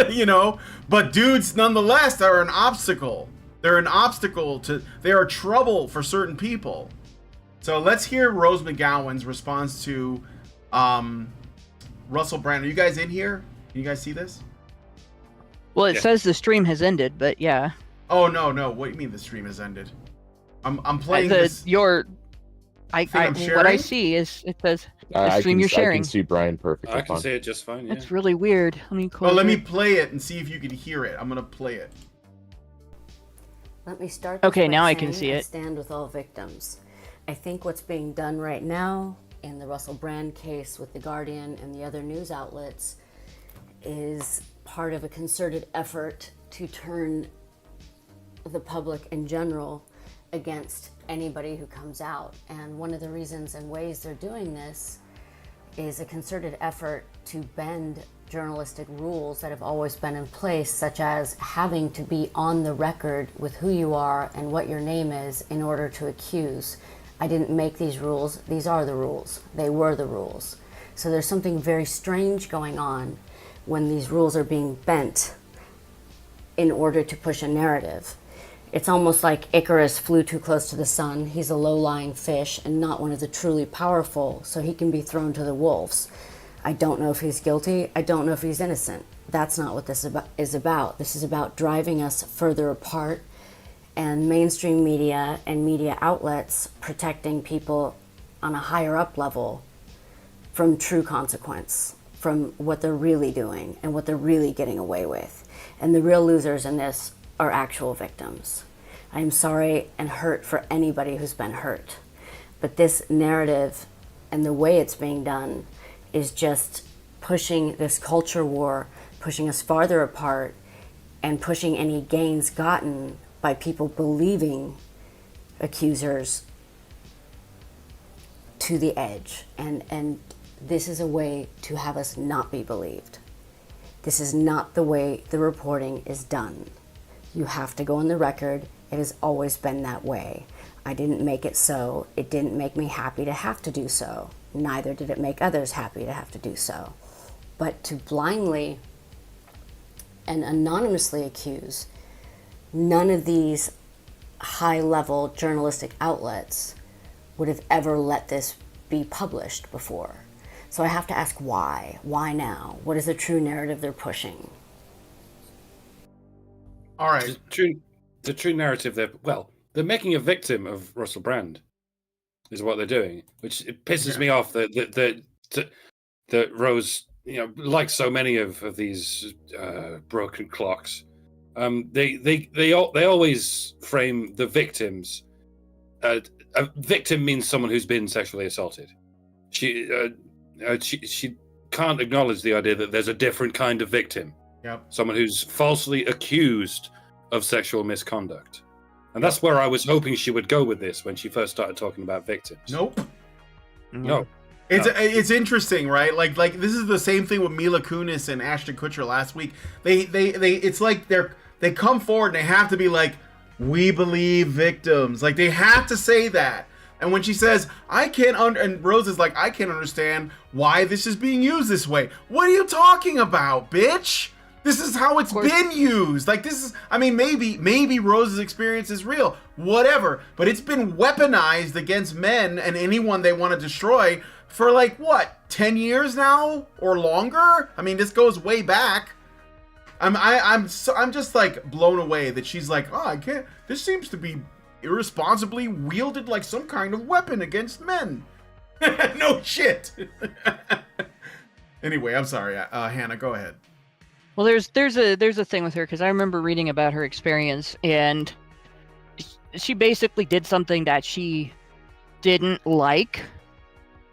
you know? But dudes, nonetheless, are an obstacle. They're an obstacle they are trouble for certain people. So let's hear Rose McGowan's response to Russell Brand. Are you guys in here? Can you guys see this? Well, it says the stream has ended, but yeah. Oh, no. What do you mean the stream has ended? I'm playing this. What I see is it says the stream you're sharing. I can see Brian perfectly. I can see it just fine. Yeah. It's really weird. Let me play it and see if you can hear it. I'm gonna play it. Let me start. Okay, now I can see it. Stand with all victims. I think what's being done right now in the Russell Brand case with The Guardian and the other news outlets is part of a concerted effort to turn the public in general against anybody who comes out. And one of the reasons and ways they're doing this is a concerted effort to bend journalistic rules that have always been in place, such as having to be on the record with who you are and what your name is in order to accuse. I didn't make these rules. These are the rules. They were the rules. So there's something very strange going on when these rules are being bent in order to push a narrative. It's almost like Icarus flew too close to the sun. He's a low-lying fish and not one of the truly powerful, so he can be thrown to the wolves. I don't know if he's guilty. I don't know if he's innocent. That's not what this is about. This is about driving us further apart and mainstream media and media outlets protecting people on a higher up level from true consequence, from what they're really doing and what they're really getting away with. And the real losers in this are actual victims. I am sorry and hurt for anybody who's been hurt. But this narrative and the way it's being done is just pushing this culture war, pushing us farther apart, and pushing any gains gotten by people believing accusers to the edge. And this is a way to have us not be believed. This is not the way the reporting is done. You have to go on the record. It has always been that way. I didn't make it so. It didn't make me happy to have to do so. Neither did it make others happy to have to do so. But to blindly and anonymously accuse, none of these high-level journalistic outlets would have ever let this be published before. So I have to ask why? Why now? What is the true narrative they're pushing? All right. The true narrative they're making a victim of Russell Brand, is what they're doing, which it pisses me off that Rose, like so many of these broken clocks, they always frame the victims. A victim means someone who's been sexually assaulted. She can't acknowledge the idea that there's a different kind of victim. Yep. Someone who's falsely accused of sexual misconduct. And that's where I was hoping she would go with this when she first started talking about victims. Nope. No. It's interesting, right? Like this is the same thing with Mila Kunis and Ashton Kutcher last week. They it's like they come forward and they have to be like, we believe victims. Like they have to say that. And when she says, and Rose is like, I can't understand why this is being used this way. What are you talking about, bitch? This is how it's been used. Like this is, maybe Rose's experience is real, whatever. But it's been weaponized against men and anyone they want to destroy for 10 years now or longer? I mean, this goes way back. I'm just blown away that she's like, oh, I can't. This seems to be irresponsibly wielded like some kind of weapon against men. No shit. Anyway, I'm sorry, Hannah. Go ahead. Well, there's a thing with her, because I remember reading about her experience, and she basically did something that she didn't like,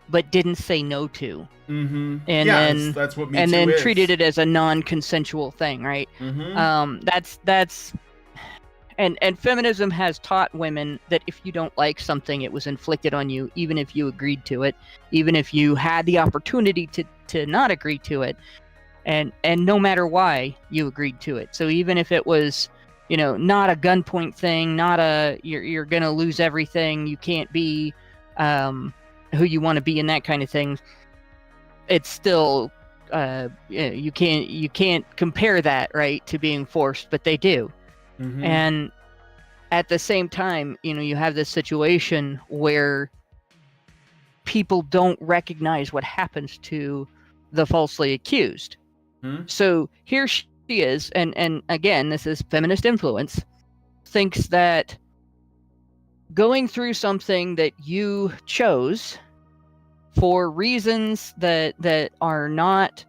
but didn't say no to. Mm-hmm. And yeah, then that's what Me and Too then is. treated it as a non-consensual thing, right? Mm-hmm. That's and feminism has taught women that if you don't like something, it was inflicted on you, even if you agreed to it, even if you had the opportunity to not agree to it, and no matter why you agreed to it. So even if it was, not a gunpoint thing, not a you're gonna lose everything, you can't be who you want to be, and that kind of thing, it's still you can't compare that, right, to being forced, but they do. Mm-hmm. And at the same time, you have this situation where people don't recognize what happens to the falsely accused. Hmm? So here she is, and again, this is feminist influence, thinks that going through something that you chose for reasons that are not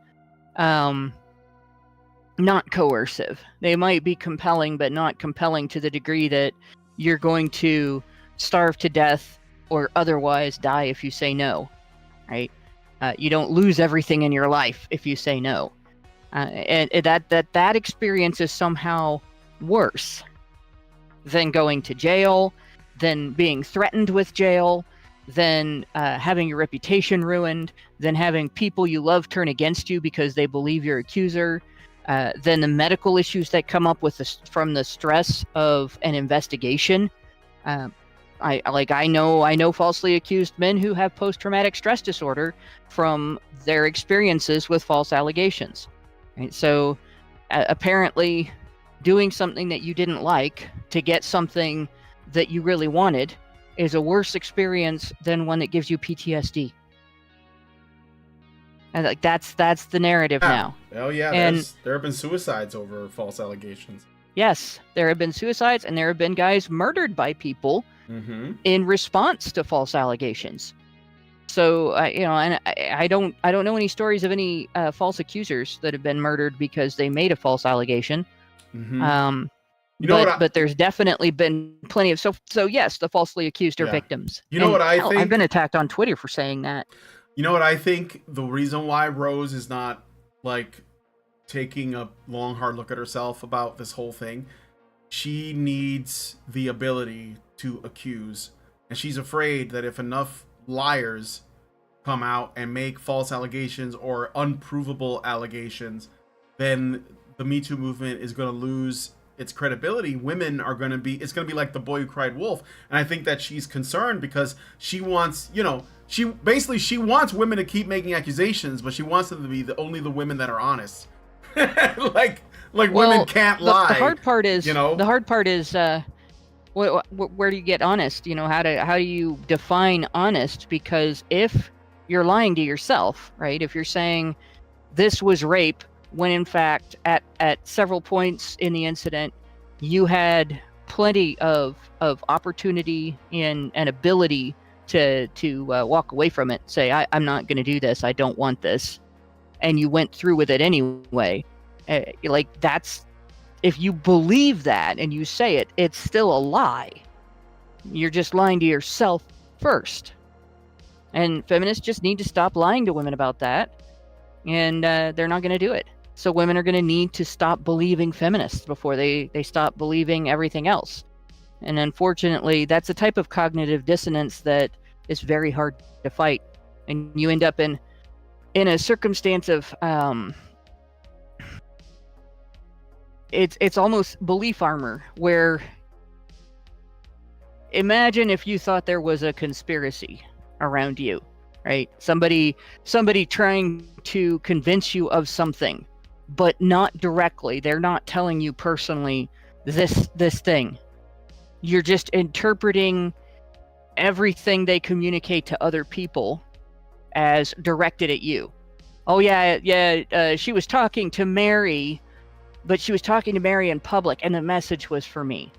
coercive. They might be compelling, but not compelling to the degree that you're going to starve to death or otherwise die if you say no, right? You don't lose everything in your life if you say no. And that experience is somehow worse than going to jail, than being threatened with jail, than having your reputation ruined, than having people you love turn against you because they believe your accuser, than the medical issues that come up from the stress of an investigation. I know falsely accused men who have post-traumatic stress disorder from their experiences with false allegations. Right? So apparently doing something that you didn't like to get something that you really wanted is a worse experience than one that gives you PTSD. And that's the narrative now. Oh yeah, and there have been suicides over false allegations. Yes, there have been suicides, and there have been guys murdered by people in response to false allegations. So I don't know any stories of any false accusers that have been murdered because they made a false allegation. But there's definitely been plenty of so yes, the falsely accused are victims. You know what I think? I've been attacked on Twitter for saying that. You know what I think? The reason why Rose is not like taking a long hard look at herself about this whole thing, she needs the ability to accuse, and she's afraid that if enough liars come out and make false allegations or unprovable allegations, then the Me Too movement is going to lose its credibility. Women are going to be, it's going to be like the boy who cried wolf. And I think that she's concerned because she wants, she wants women to keep making accusations, but she wants them to be only the women that are honest. like women can't lie. The hard part is, where do you get honest? How do you define honest? Because if you're lying to yourself, right? If you're saying this was rape, when in fact at several points in the incident you had plenty of opportunity and ability to walk away from it, say I'm not going to do this, I don't want this, and you went through with it anyway. That's, if you believe that and you say it, it's still a lie. You're just lying to yourself first. And feminists just need to stop lying to women about that, and they're not going to do it. So women are going to need to stop believing feminists before they stop believing everything else. And unfortunately, that's a type of cognitive dissonance that is very hard to fight. And you end up in a circumstance of it's almost belief armor, where imagine if you thought there was a conspiracy around you, right? Somebody trying to convince you of something, but not directly. They're not telling you personally this thing. You're just interpreting everything they communicate to other people as directed at you. Oh yeah, she was talking to Mary, but she was talking to Mary in public, and the message was for me.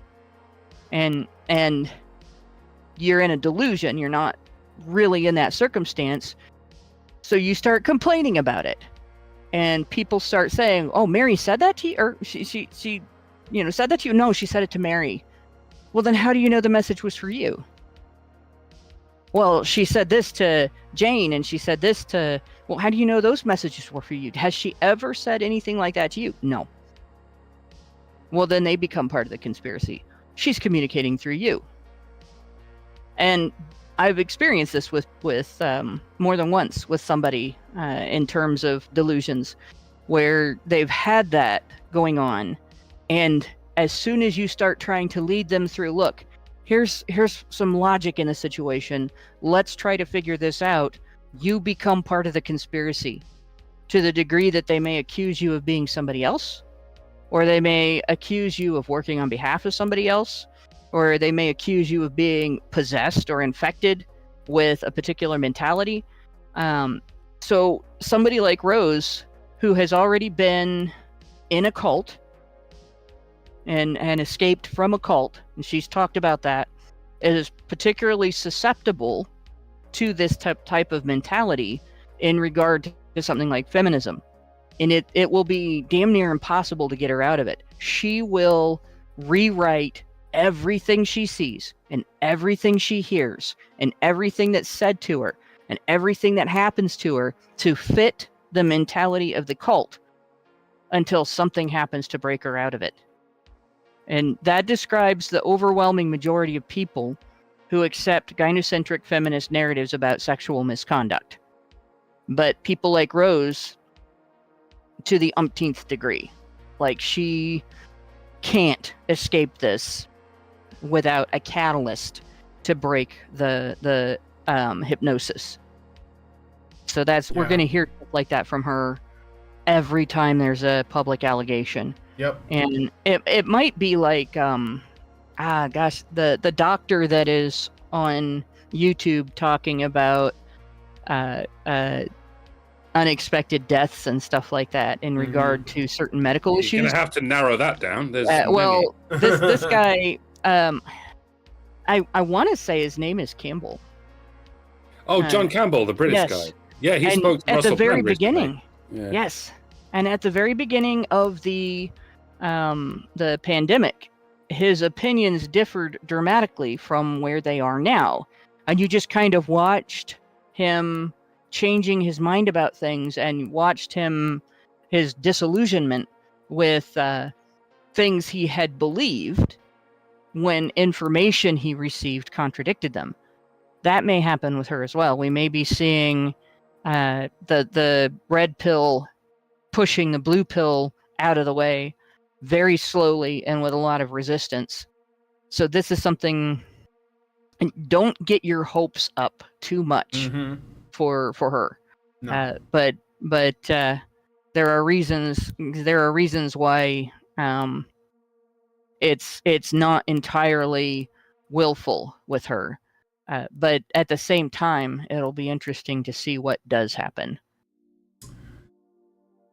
And you're in a delusion. You're not really in that circumstance. So you start complaining about it, and people start saying, "Oh, Mary said that to you," or she said that to you. No, she said it to Mary. Well, then how do you know the message was for you? Well, she said this to Jane, and she said this to... Well, how do you know those messages were for you? Has she ever said anything like that to you? No. Well, then they become part of the conspiracy. She's communicating through you. And I've experienced this with more than once with somebody in terms of delusions, where they've had that going on, and as soon as you start trying to lead them through, look, here's some logic in the situation, let's try to figure this out, you become part of the conspiracy, to the degree that they may accuse you of being somebody else, or they may accuse you of working on behalf of somebody else, or they may accuse you of being possessed or infected with a particular mentality. So somebody like Rose, who has already been in a cult and escaped from a cult, and she's talked about that, is particularly susceptible to this type of mentality in regard to something like feminism. And it will be damn near impossible to get her out of it. She will rewrite everything she sees and everything she hears and everything that's said to her and everything that happens to her to fit the mentality of the cult until something happens to break her out of it. And that describes the overwhelming majority of people who accept gynocentric feminist narratives about sexual misconduct. But people like Rose, to the umpteenth degree, like, she can't escape this without a catalyst to break the hypnosis. So we're going to hear like that from her every time there's a public allegation. Yep. And it might be like, the doctor that is on YouTube talking about unexpected deaths and stuff like that in regard to certain medical issues. You're gonna have to narrow that down. There's this guy, I want to say his name is Campbell. Oh, John Campbell, the British guy. Yeah, he spoke to at Russell the very Brand beginning. Yeah. Yes, and at the very beginning of the pandemic, his opinions differed dramatically from where they are now, and you just kind of watched him changing his mind about things and watched his disillusionment with things he had believed when information he received contradicted them. That may happen with her as well. We may be seeing the red pill pushing the blue pill out of the way very slowly and with a lot of resistance. So this is something, don't get your hopes up too much for her. No. But there are reasons why it's not entirely willful with her. But at the same time, it'll be interesting to see what does happen.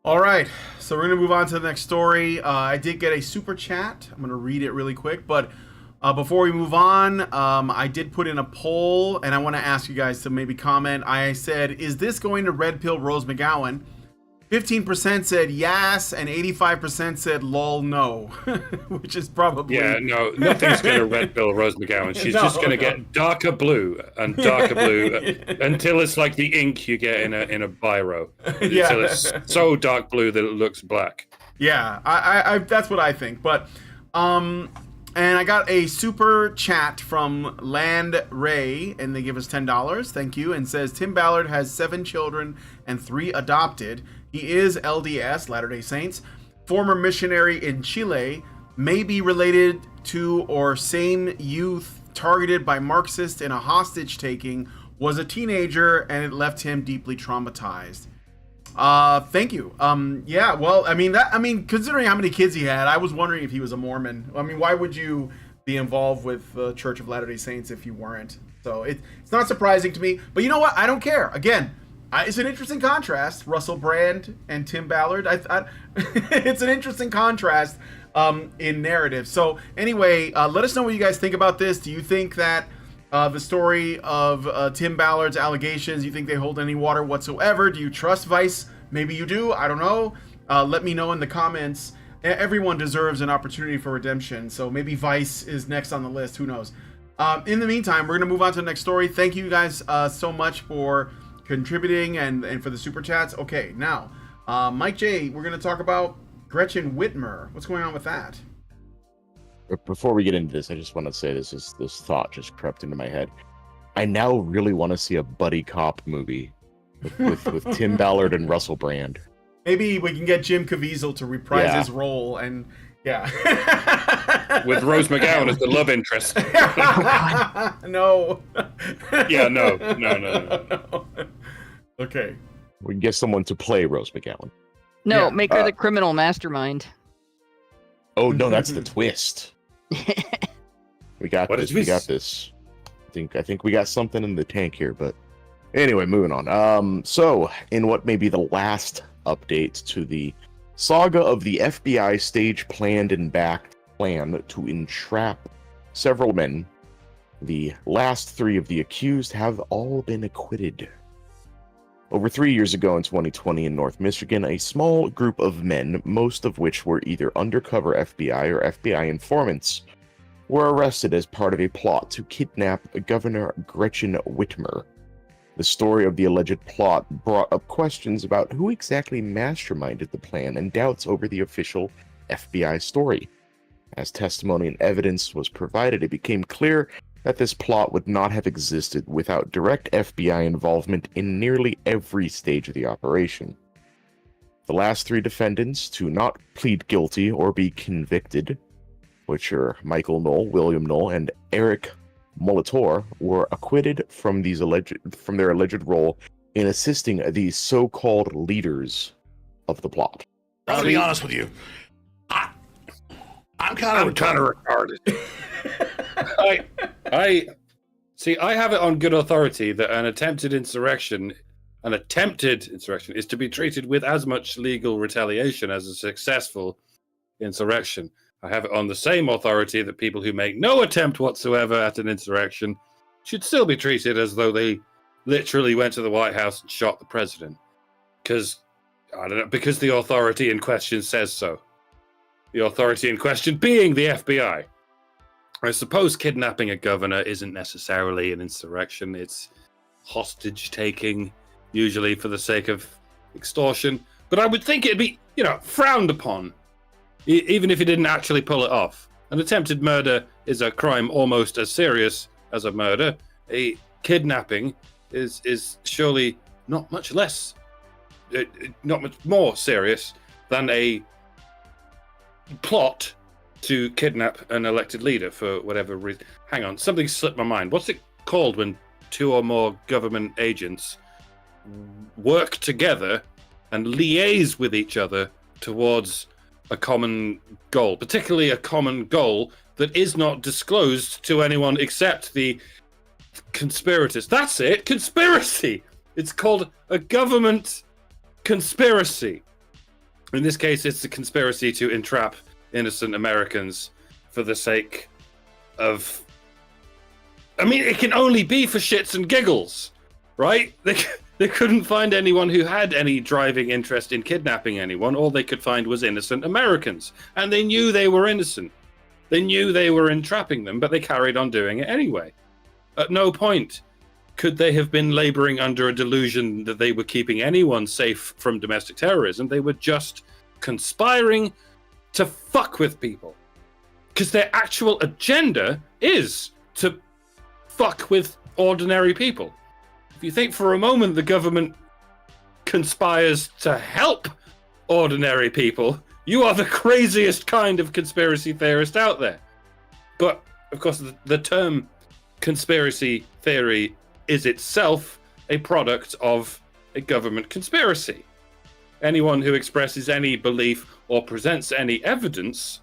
All right, so we're going to move on to the next story. I did get a super chat. I'm going to read it really quick. But before we move on, I did put in a poll, and I want to ask you guys to maybe comment. I said, is this going to red pill Rose McGowan? 15% said yes, and 85% said lol no, which is probably... Yeah, no, nothing's going to red pill Rose McGowan. She's just going to get darker blue and darker blue until it's like the ink you get in a biro. Until it's so dark blue that it looks black. Yeah, I that's what I think. But, and I got a super chat from Land Ray, and they give us $10. Thank you. And says, Tim Ballard has 7 children and 3 adopted. He is LDS, Latter-day Saints, former missionary in Chile, may be related to or same youth targeted by Marxists in a hostage taking, was a teenager, and it left him deeply traumatized. Thank you. Yeah, well, I mean, considering how many kids he had, I was wondering if he was a Mormon. I mean, why would you be involved with the Church of Latter-day Saints if you weren't? So it's not surprising to me, but you know what? I don't care. Again, it's an interesting contrast, Russell Brand and Tim Ballard. It's an interesting contrast in narrative. So anyway, let us know what you guys think about this. Do you think that the story of Tim Ballard's allegations. You think they hold any water whatsoever? Do you trust Vice? Maybe you do. I don't know. Let me know in the comments. Everyone deserves an opportunity for redemption, so maybe Vice is next on the list. Who knows? In the meantime, we're going to move on to the next story. Thank you guys so much for contributing and for the super chats. Okay, now, Mike J, we're going to talk about Gretchen Whitmer. What's going on with that? Before we get into this, I just want to say this thought just crept into my head. I now really want to see a buddy cop movie with Tim Ballard and Russell Brand. Maybe we can get Jim Caviezel to reprise his role, and with Rose McGowan as the love interest. No. Yeah, no. Okay. We can get someone to play Rose McGowan. No, make her the criminal mastermind. Oh no, that's the twist. We got this. We got this. I think we got something in the tank here, but anyway, moving on. So in what may be the last update to the saga of the FBI stage planned and backed plan to entrap several men, the last 3 of the accused have all been acquitted. Over 3 years ago in 2020 in North Michigan, a small group of men, most of which were either undercover FBI or FBI informants, were arrested as part of a plot to kidnap Governor Gretchen Whitmer. The story of the alleged plot brought up questions about who exactly masterminded the plan and doubts over the official FBI story. As testimony and evidence was provided, it became clear that this plot would not have existed without direct FBI involvement in nearly every stage of the operation. The last 3 defendants to not plead guilty or be convicted, which are Michael Knoll, William Knoll, and Eric Molitor, were acquitted from their alleged role in assisting these so-called leaders of the plot. I'm gonna be honest with you. I'm kind of retarded. I have it on good authority that an attempted insurrection is to be treated with as much legal retaliation as a successful insurrection. I have it on the same authority that people who make no attempt whatsoever at an insurrection should still be treated as though they literally went to the White House and shot the president. Because the authority in question says so. The authority in question being the FBI. I suppose kidnapping a governor isn't necessarily an insurrection. It's hostage taking, usually for the sake of extortion. But I would think it'd be, frowned upon, even if he didn't actually pull it off. An attempted murder is a crime almost as serious as a murder. A kidnapping is surely not much more serious than a plot to kidnap an elected leader for whatever reason. Hang on, something slipped my mind. What's it called when 2 or more government agents work together and liaise with each other towards a common goal, particularly a common goal that is not disclosed to anyone except the conspirators? That's it, conspiracy. It's called a government conspiracy. In this case, it's a conspiracy to entrap innocent Americans for the sake of... it can only be for shits and giggles, right? They couldn't find anyone who had any driving interest in kidnapping anyone. All they could find was innocent Americans. And they knew they were innocent. They knew they were entrapping them, but they carried on doing it anyway. At no point could they have been laboring under a delusion that they were keeping anyone safe from domestic terrorism. They were just conspiring to fuck with people. Because their actual agenda is to fuck with ordinary people. If you think for a moment the government conspires to help ordinary people, you are the craziest kind of conspiracy theorist out there. But, of course, the term conspiracy theory is itself a product of a government conspiracy. Anyone who expresses any belief or presents any evidence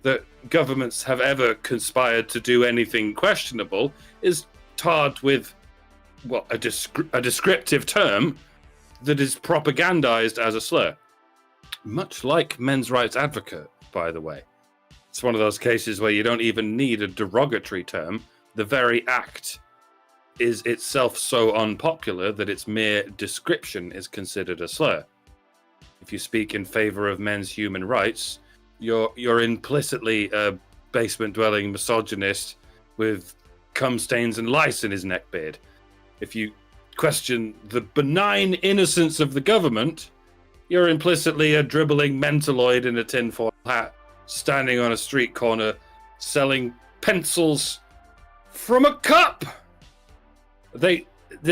that governments have ever conspired to do anything questionable is tarred with a descriptive term that is propagandized as a slur. Much like men's rights advocate, by the way. It's one of those cases where you don't even need a derogatory term. the very act is itself so unpopular that its mere description is considered a slur. If you speak in favor of men's human rights, you're implicitly a basement-dwelling misogynist with cum stains and lice in his neckbeard. If you question the benign innocence of the government, you're implicitly a dribbling mentaloid in a tinfoil hat, standing on a street corner, selling pencils from a cup. They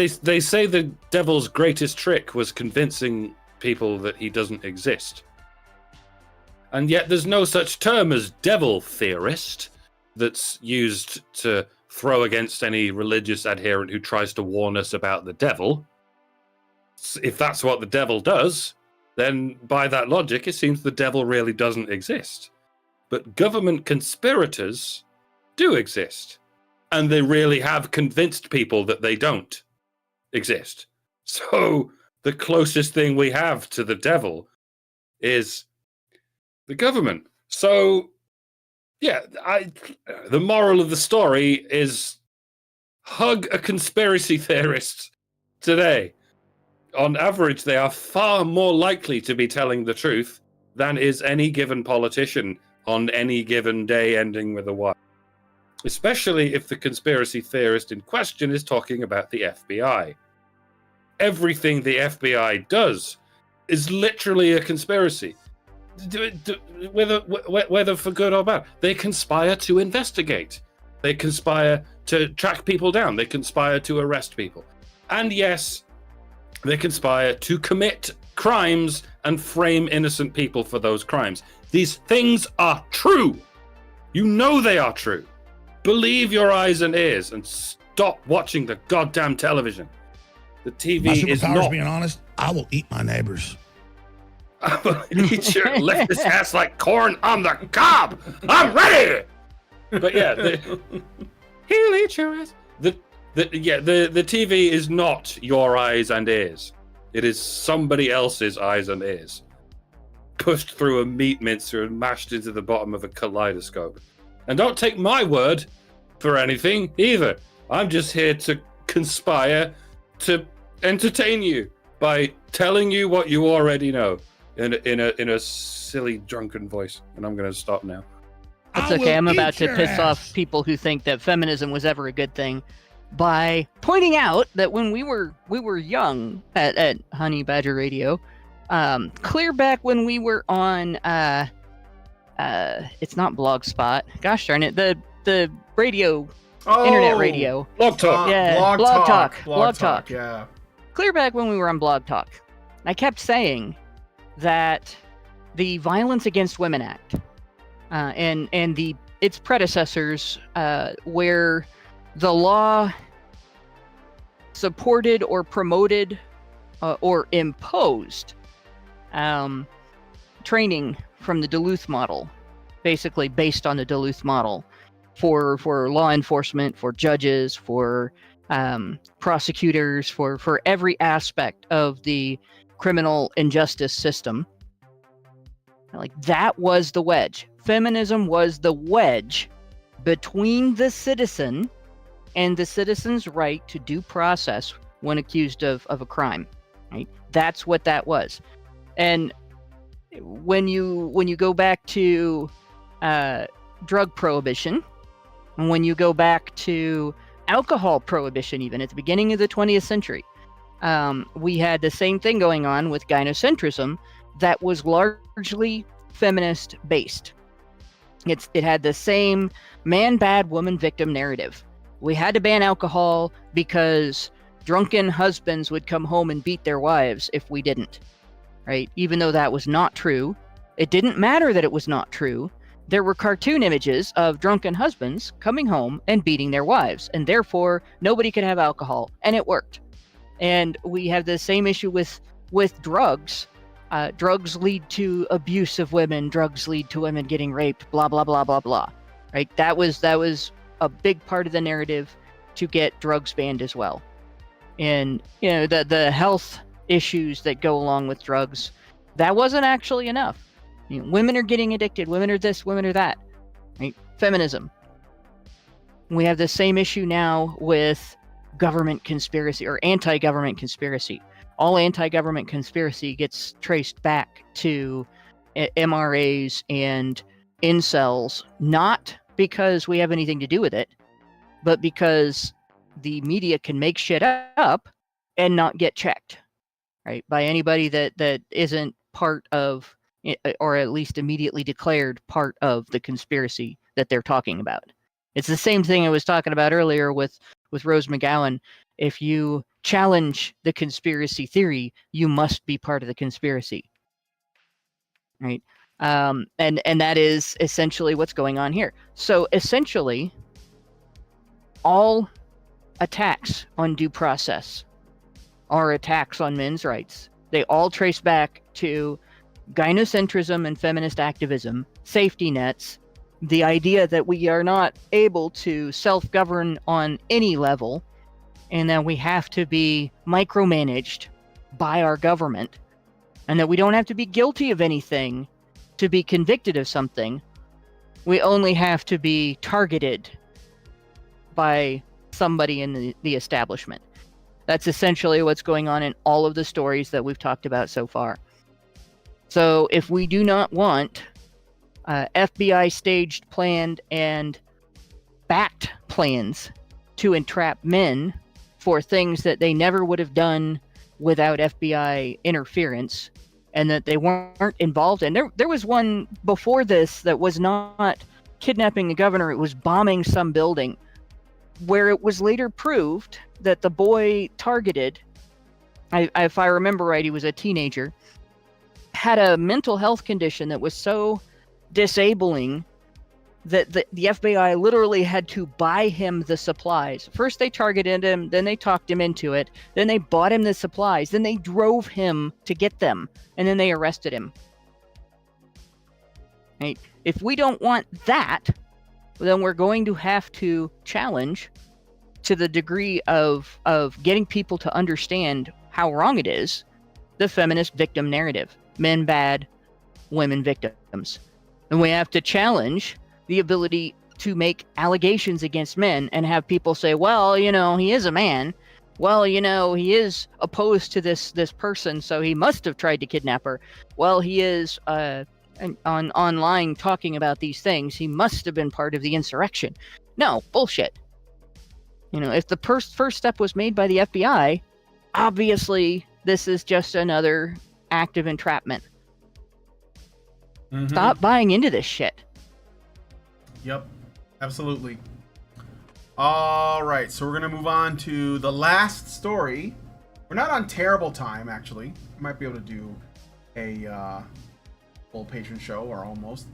say the devil's greatest trick was convincing people that he doesn't exist. And yet there's no such term as devil theorist that's used to throw against any religious adherent who tries to warn us about the devil. If that's what the devil does, then by that logic, it seems the devil really doesn't exist. But government conspirators do exist. And they really have convinced people that they don't exist. So the closest thing we have to the devil is the government. So, yeah, the moral of the story is hug a conspiracy theorist today. On average, they are far more likely to be telling the truth than is any given politician on any given day ending with a Y. Especially if the conspiracy theorist in question is talking about the FBI. Everything the FBI does is literally a conspiracy. Whether for good or bad. They conspire to investigate. They conspire to track people down. They conspire to arrest people. And yes, they conspire to commit crimes and frame innocent people for those crimes. These things are true. You know they are true. Believe your eyes and ears and stop watching the goddamn television. The TV is not... being honest, I will eat my neighbors. I will eat your leftist ass like corn on the cob. I'm ready. But yeah, he'll eat your ass. The TV is not your eyes and ears. It is somebody else's eyes and ears, pushed through a meat mincer and mashed into the bottom of a kaleidoscope. And don't take my word for anything either. I'm just here to conspire to entertain you by telling you what you already know in a silly drunken voice. And I'm going to stop now. That's okay. I'm about to piss off people who think that feminism was ever a good thing by pointing out that when we were young at Honey Badger Radio, clear back when we were on it's not Blogspot. Gosh darn it, the radio, internet radio. Blog Talk. Yeah, Blog Talk. Yeah. Clear back when we were on Blog Talk, I kept saying that the Violence Against Women Act and its predecessors, where the law supported or promoted or imposed training from the Duluth model, basically based on the Duluth model for law enforcement, for judges, for prosecutors, for every aspect of the criminal injustice system. Like, that was the wedge. Feminism was the wedge between the citizen and the citizen's right to due process when accused of a crime. Right? That's what that was. And when you go back to drug prohibition, and when you go back to alcohol prohibition, even at the beginning of the 20th century, we had the same thing going on with gynocentrism that was largely feminist based. It had the same man bad, woman victim narrative. We had to ban alcohol because drunken husbands would come home and beat their wives if we didn't, right? Even though that was not true. It didn't matter that it was not true. There were cartoon images of drunken husbands coming home and beating their wives, and therefore nobody could have alcohol, and it worked. And we have the same issue with drugs. Drugs lead to abuse of women. Drugs lead to women getting raped. Blah blah blah blah blah. Right? That was a big part of the narrative to get drugs banned as well. And the health issues that go along with drugs, that wasn't actually enough. Women are getting addicted. Women are this. Women are that. Right? Feminism. We have the same issue now with government conspiracy or anti-government conspiracy. All anti-government conspiracy gets traced back to MRAs and incels, not because we have anything to do with it, but because the media can make shit up and not get checked, right? By anybody that isn't part of, or at least immediately declared part of the conspiracy that they're talking about. It's the same thing I was talking about earlier with Rose McGowan. If you challenge the conspiracy theory, you must be part of the conspiracy, right? And that is essentially what's going on here. So essentially, all attacks on due process are attacks on men's rights. They all trace back to gynocentrism and feminist activism, safety nets, the idea that we are not able to self-govern on any level, and that we have to be micromanaged by our government, and that we don't have to be guilty of anything to be convicted of something. We only have to be targeted by somebody in the establishment. That's essentially what's going on in all of the stories that we've talked about so far. So if we do not want FBI staged, planned, and backed plans to entrap men for things that they never would have done without FBI interference, and that they weren't involved in. There was one before this that was not kidnapping the governor, it was bombing some building, where it was later proved that the boy targeted, if I remember right, he was a teenager, had a mental health condition that was so disabling that the FBI literally had to buy him the supplies. First they targeted him, then they talked him into it, then they bought him the supplies, then they drove him to get them, and then they arrested him. Right? If we don't want that, then we're going to have to challenge to the degree of getting people to understand how wrong it is, the feminist victim narrative. Men bad, women victims. And we have to challenge the ability to make allegations against men and have people say, well, you know, he is a man. Well, you know, he is opposed to this person, so he must have tried to kidnap her. Well, he is online talking about these things. He must have been part of the insurrection. No, bullshit. You know, if the first step was made by the FBI, obviously this is just another act of entrapment. Mm-hmm. Stop buying into this shit. Yep, absolutely. All right, so we're going to move on to the last story. We're not on terrible time, actually. We might be able to do a full patron show, or almost.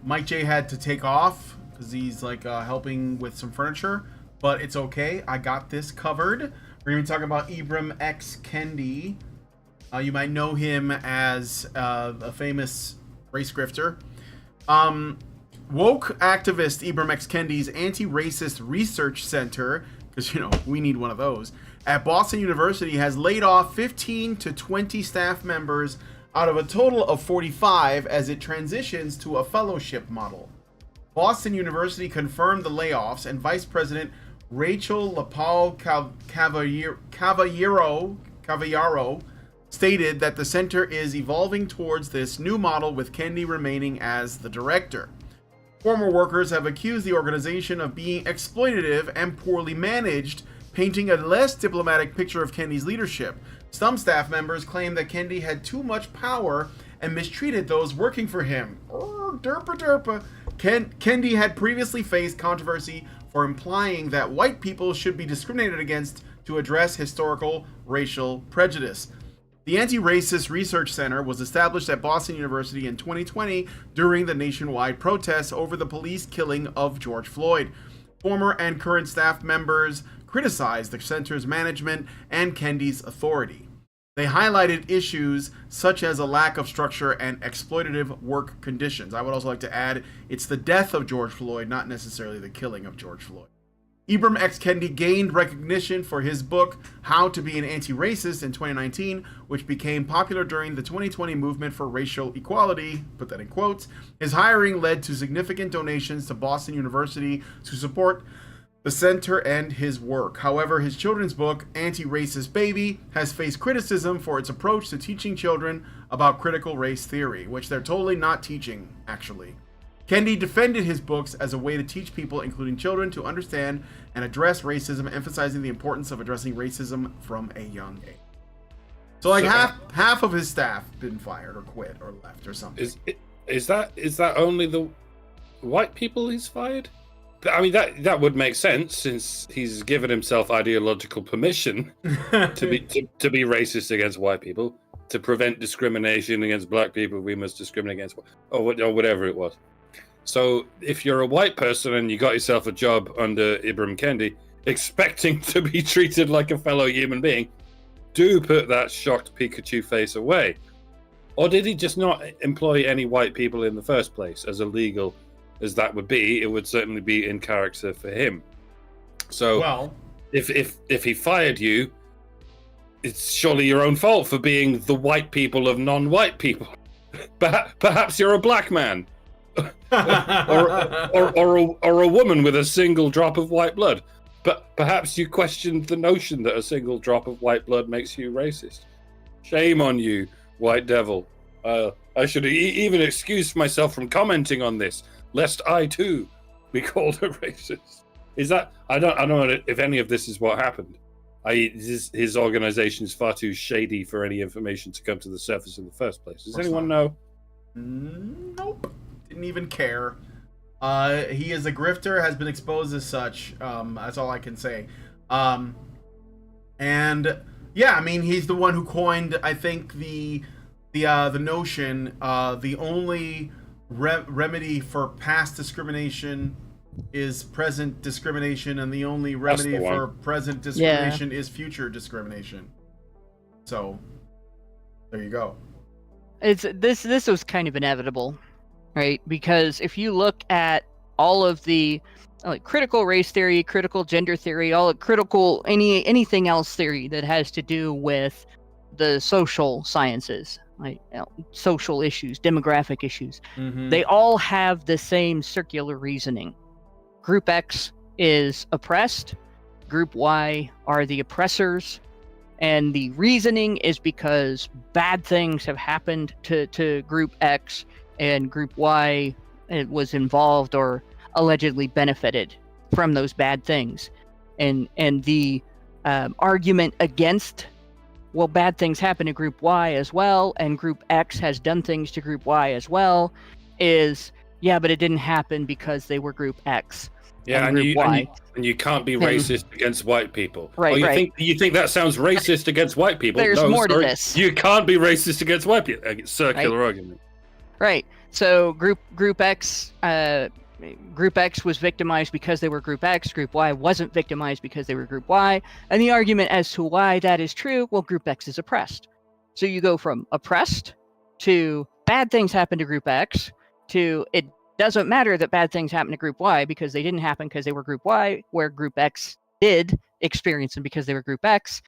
Mike J had to take off because he's like helping with some furniture, but it's okay. I got this covered. We're going to be talking about Ibram X. Kendi. You might know him as a famous race grifter. Woke activist Ibram X. Kendi's anti-racist research center, because, you know, we need one of those, at Boston University has laid off 15 to 20 staff members out of a total of 45 as it transitions to a fellowship model. Boston University confirmed the layoffs, and Vice President Rachel LaPaul Cavallaro stated that the center is evolving towards this new model, with Kendi remaining as the director. Former workers have accused the organization of being exploitative and poorly managed, painting a less diplomatic picture of Kendi's leadership. Some staff members claim that Kendi had too much power and mistreated those working for him. Derpa. Kendi had previously faced controversy for implying that white people should be discriminated against to address historical racial prejudice. The Anti-Racist Research Center was established at Boston University in 2020 during the nationwide protests over the police killing of George Floyd. Former and current staff members criticized the center's management and Kendi's authority. They highlighted issues such as a lack of structure and exploitative work conditions. I would also like to add, it's the death of George Floyd, not necessarily the killing of George Floyd. Ibram X. Kendi gained recognition for his book, How to Be an Anti-Racist, in 2019, which became popular during the 2020 movement for racial equality, put that in quotes. His hiring led to significant donations to Boston University to support the center and his work. However, his children's book, Anti-Racist Baby, has faced criticism for its approach to teaching children about critical race theory, which they're totally not teaching, actually. Kendi defended his books as a way to teach people, including children, to understand and address racism, emphasizing the importance of addressing racism from a young age. So, like, half of his staff been fired or quit or left or something. Is that only the white people he's fired? I mean, that would make sense, since he's given himself ideological permission to be racist against white people. To prevent discrimination against black people, we must discriminate against, or whatever it was. So if you're a white person and you got yourself a job under Ibram Kendi, expecting to be treated like a fellow human being, do put that shocked Pikachu face away. Or did he just not employ any white people in the first place? As illegal as that would be, it would certainly be in character for him. So, well, if he fired you, it's surely your own fault for being the white people of non-white people. Perhaps you're a black man, or a woman with a single drop of white blood. But perhaps you questioned the notion that a single drop of white blood makes you racist. Shame on you, white devil. I should even excuse myself from commenting on this, lest I too be called a racist. Is that? I don't know if any of this is what happened. His organization is far too shady for any information to come to the surface in the first place. Does anyone know? Nope. Didn't even care. He is a grifter, has been exposed as such. That's all I can say. And yeah, I mean, he's the one who coined, I think, the notion, the only remedy for past discrimination is present discrimination, and the only remedy for present discrimination is future discrimination. So there you go. This was kind of inevitable, right? Because if you look at all of the critical race theory, critical gender theory, all critical anything else theory that has to do with the social sciences, social issues, demographic issues, they all have the same circular reasoning. Group X is oppressed, Group Y are the oppressors, and the reasoning is because bad things have happened to Group X, and Group Y was involved or allegedly benefited from those bad things. And the argument against, well, bad things happen to Group Y as well, and Group X has done things to Group Y as well, is, yeah, but it didn't happen because they were Group X. Yeah, and you can't be racist against white people. Right, right. You think that sounds racist against white people? There's more to this. You can't be racist against white people. Circular argument. Right. So Group X was victimized because they were Group X. Group Y wasn't victimized because they were Group Y. And the argument as to why that is true, well, Group X is oppressed. So you go from oppressed to bad things happen to Group X to it doesn't matter that bad things happen to Group Y because they didn't happen because they were Group Y, where Group X did experience them because they were Group X.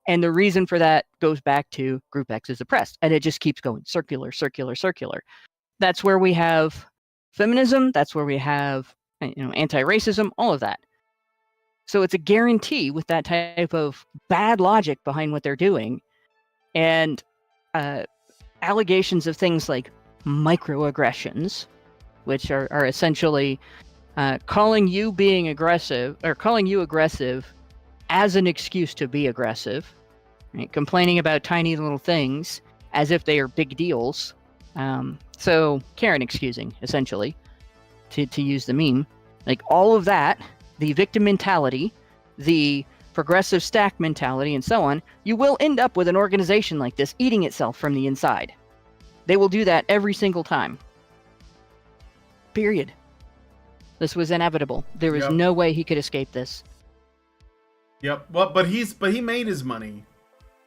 And the reason for that goes back to Group X is oppressed. And it just keeps going circular, circular, circular. That's where we have feminism. That's where we have, anti-racism, all of that. So it's a guarantee with that type of bad logic behind what they're doing. And allegations of things like microaggressions, which are essentially calling you being aggressive, or calling you aggressive as an excuse to be aggressive, right? Complaining about tiny little things as if they are big deals. So Karen excusing, essentially, to use the meme. Like all of that, the victim mentality, the progressive stack mentality, and so on, you will end up with an organization like this eating itself from the inside. They will do that every single time. Period. This was inevitable. There was no way he could escape this. Yep. Well, but he made his money.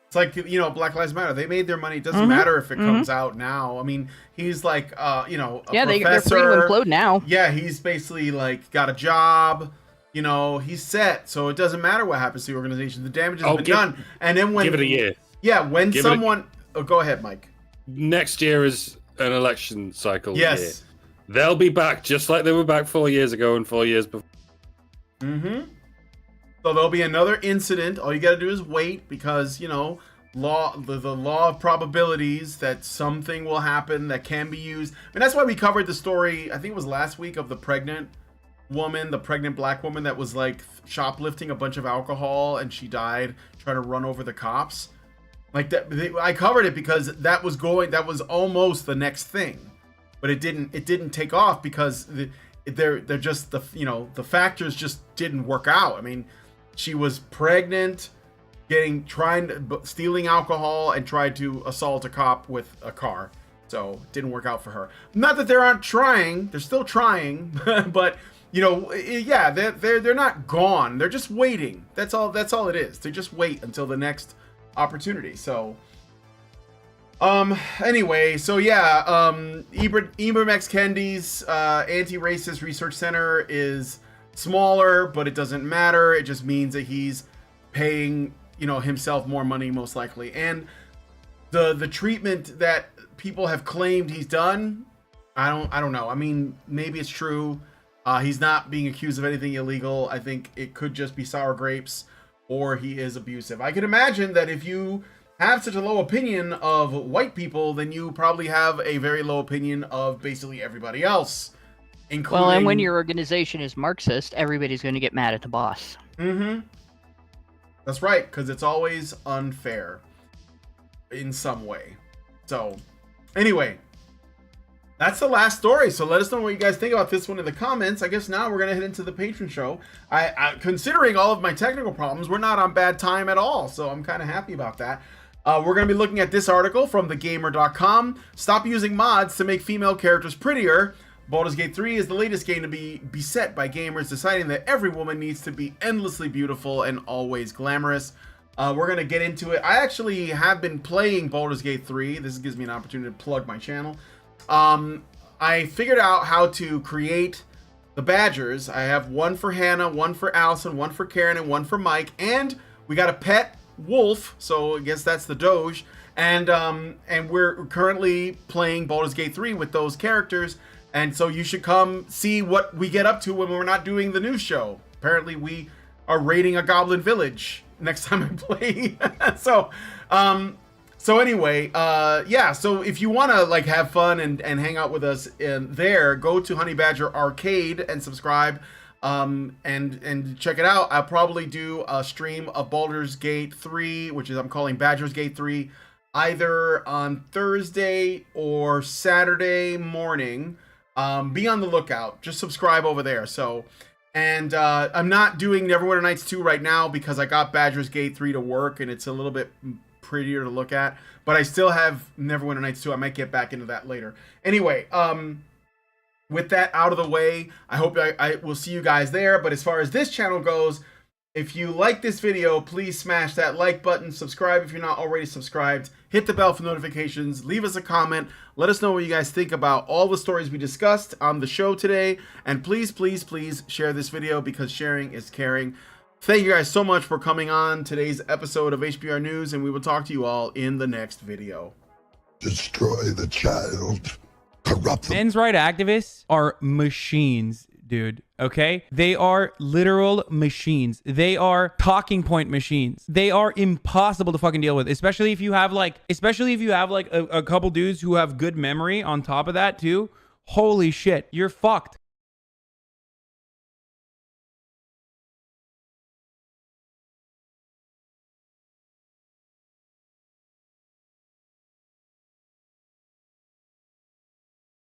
It's like, Black Lives Matter. They made their money. It doesn't matter if it comes out now. I mean, he's like, a professor. They're free to implode now. Yeah, he's basically like got a job. you know, he's set, so it doesn't matter what happens to the organization. The damage has been done. And then when give it a year. Yeah, when someone go ahead, Mike. Next year is an election cycle. Yes. Year. They'll be back just like they were back 4 years ago and 4 years before. Mm-hmm. So there'll be another incident. All you got to do is wait, because, you know, the law of probabilities that something will happen that can be used. And that's why we covered the story, I think it was last week, of the pregnant black woman that was like shoplifting a bunch of alcohol and she died trying to run over the cops. Like that, I covered it because that was almost the next thing, but it didn't take off because they're just the factors just didn't work out. I mean, she was pregnant, stealing alcohol, and tried to assault a cop with a car. So it didn't work out for her. Not that they aren't trying; they're still trying, but you know, yeah, they're not gone. They're just waiting. That's all it is. They just wait until the next opportunity. So anyway, so yeah, Ibram X. Kendi's anti-racist research center is smaller, but it doesn't matter. It just means that he's paying, you know, himself more money, most likely. And the treatment that people have claimed he's done, I don't know. I mean, maybe it's true. He's not being accused of anything illegal. I think it could just be sour grapes, or he is abusive. I can imagine that if you have such a low opinion of white people, then you probably have a very low opinion of basically everybody else, including... Well, and when your organization is Marxist, everybody's going to get mad at the boss. Mm-hmm. That's right, because it's always unfair in some way. So, anyway, that's the last story. So let us know what you guys think about this one in the comments. I guess now we're going to head into the patron show. I considering all of my technical problems, we're not on bad time at all. So I'm kind of happy about that. We're going to be looking at this article from thegamer.com. Stop using mods to make female characters prettier. Baldurs Gate 3 is the latest game to be beset by gamers deciding that every woman needs to be endlessly beautiful and always glamorous. We're going to get into it. I actually have been playing Baldurs Gate 3. This gives me an opportunity to plug my channel. I figured out how to create the Badgers. I have one for Hannah, one for Allison, one for Karen, and one for Mike. And we got a pet wolf, so I guess that's the Doge. And we're currently playing Baldurs Gate 3 with those characters. And so you should come see what we get up to when we're not doing the news show. Apparently we are raiding a goblin village next time I play. So anyway, yeah, so if you want to like have fun and hang out with us in there, go to Honey Badger Arcade and subscribe and check it out. I'll probably do a stream of Baldurs Gate 3, which is I'm calling Badgers Gate 3, either on Thursday or Saturday morning. Be on the lookout. Just subscribe over there. So, and I'm not doing Neverwinter Nights 2 right now because I got Badgers Gate 3 to work and it's a little bit prettier to look at, but I still have Neverwinter Nights 2. I might get back into that later. Anyway, with that out of the way, I hope I will see you guys there. But as far as this channel goes, if you like this video, please smash that like button, subscribe if you're not already subscribed, hit the bell for notifications, leave us a comment, let us know what you guys think about all the stories we discussed on the show today, and please, please, please share this video because sharing is caring. Thank you guys so much for coming on today's episode of HBR News, and we will talk to you all in the next video. Destroy the child. Corrupt them. Men's rights activists are machines, dude. Okay? They are literal machines. They are talking point machines. They are impossible to fucking deal with, especially if you have like a couple dudes who have good memory on top of that too. Holy shit, you're fucked.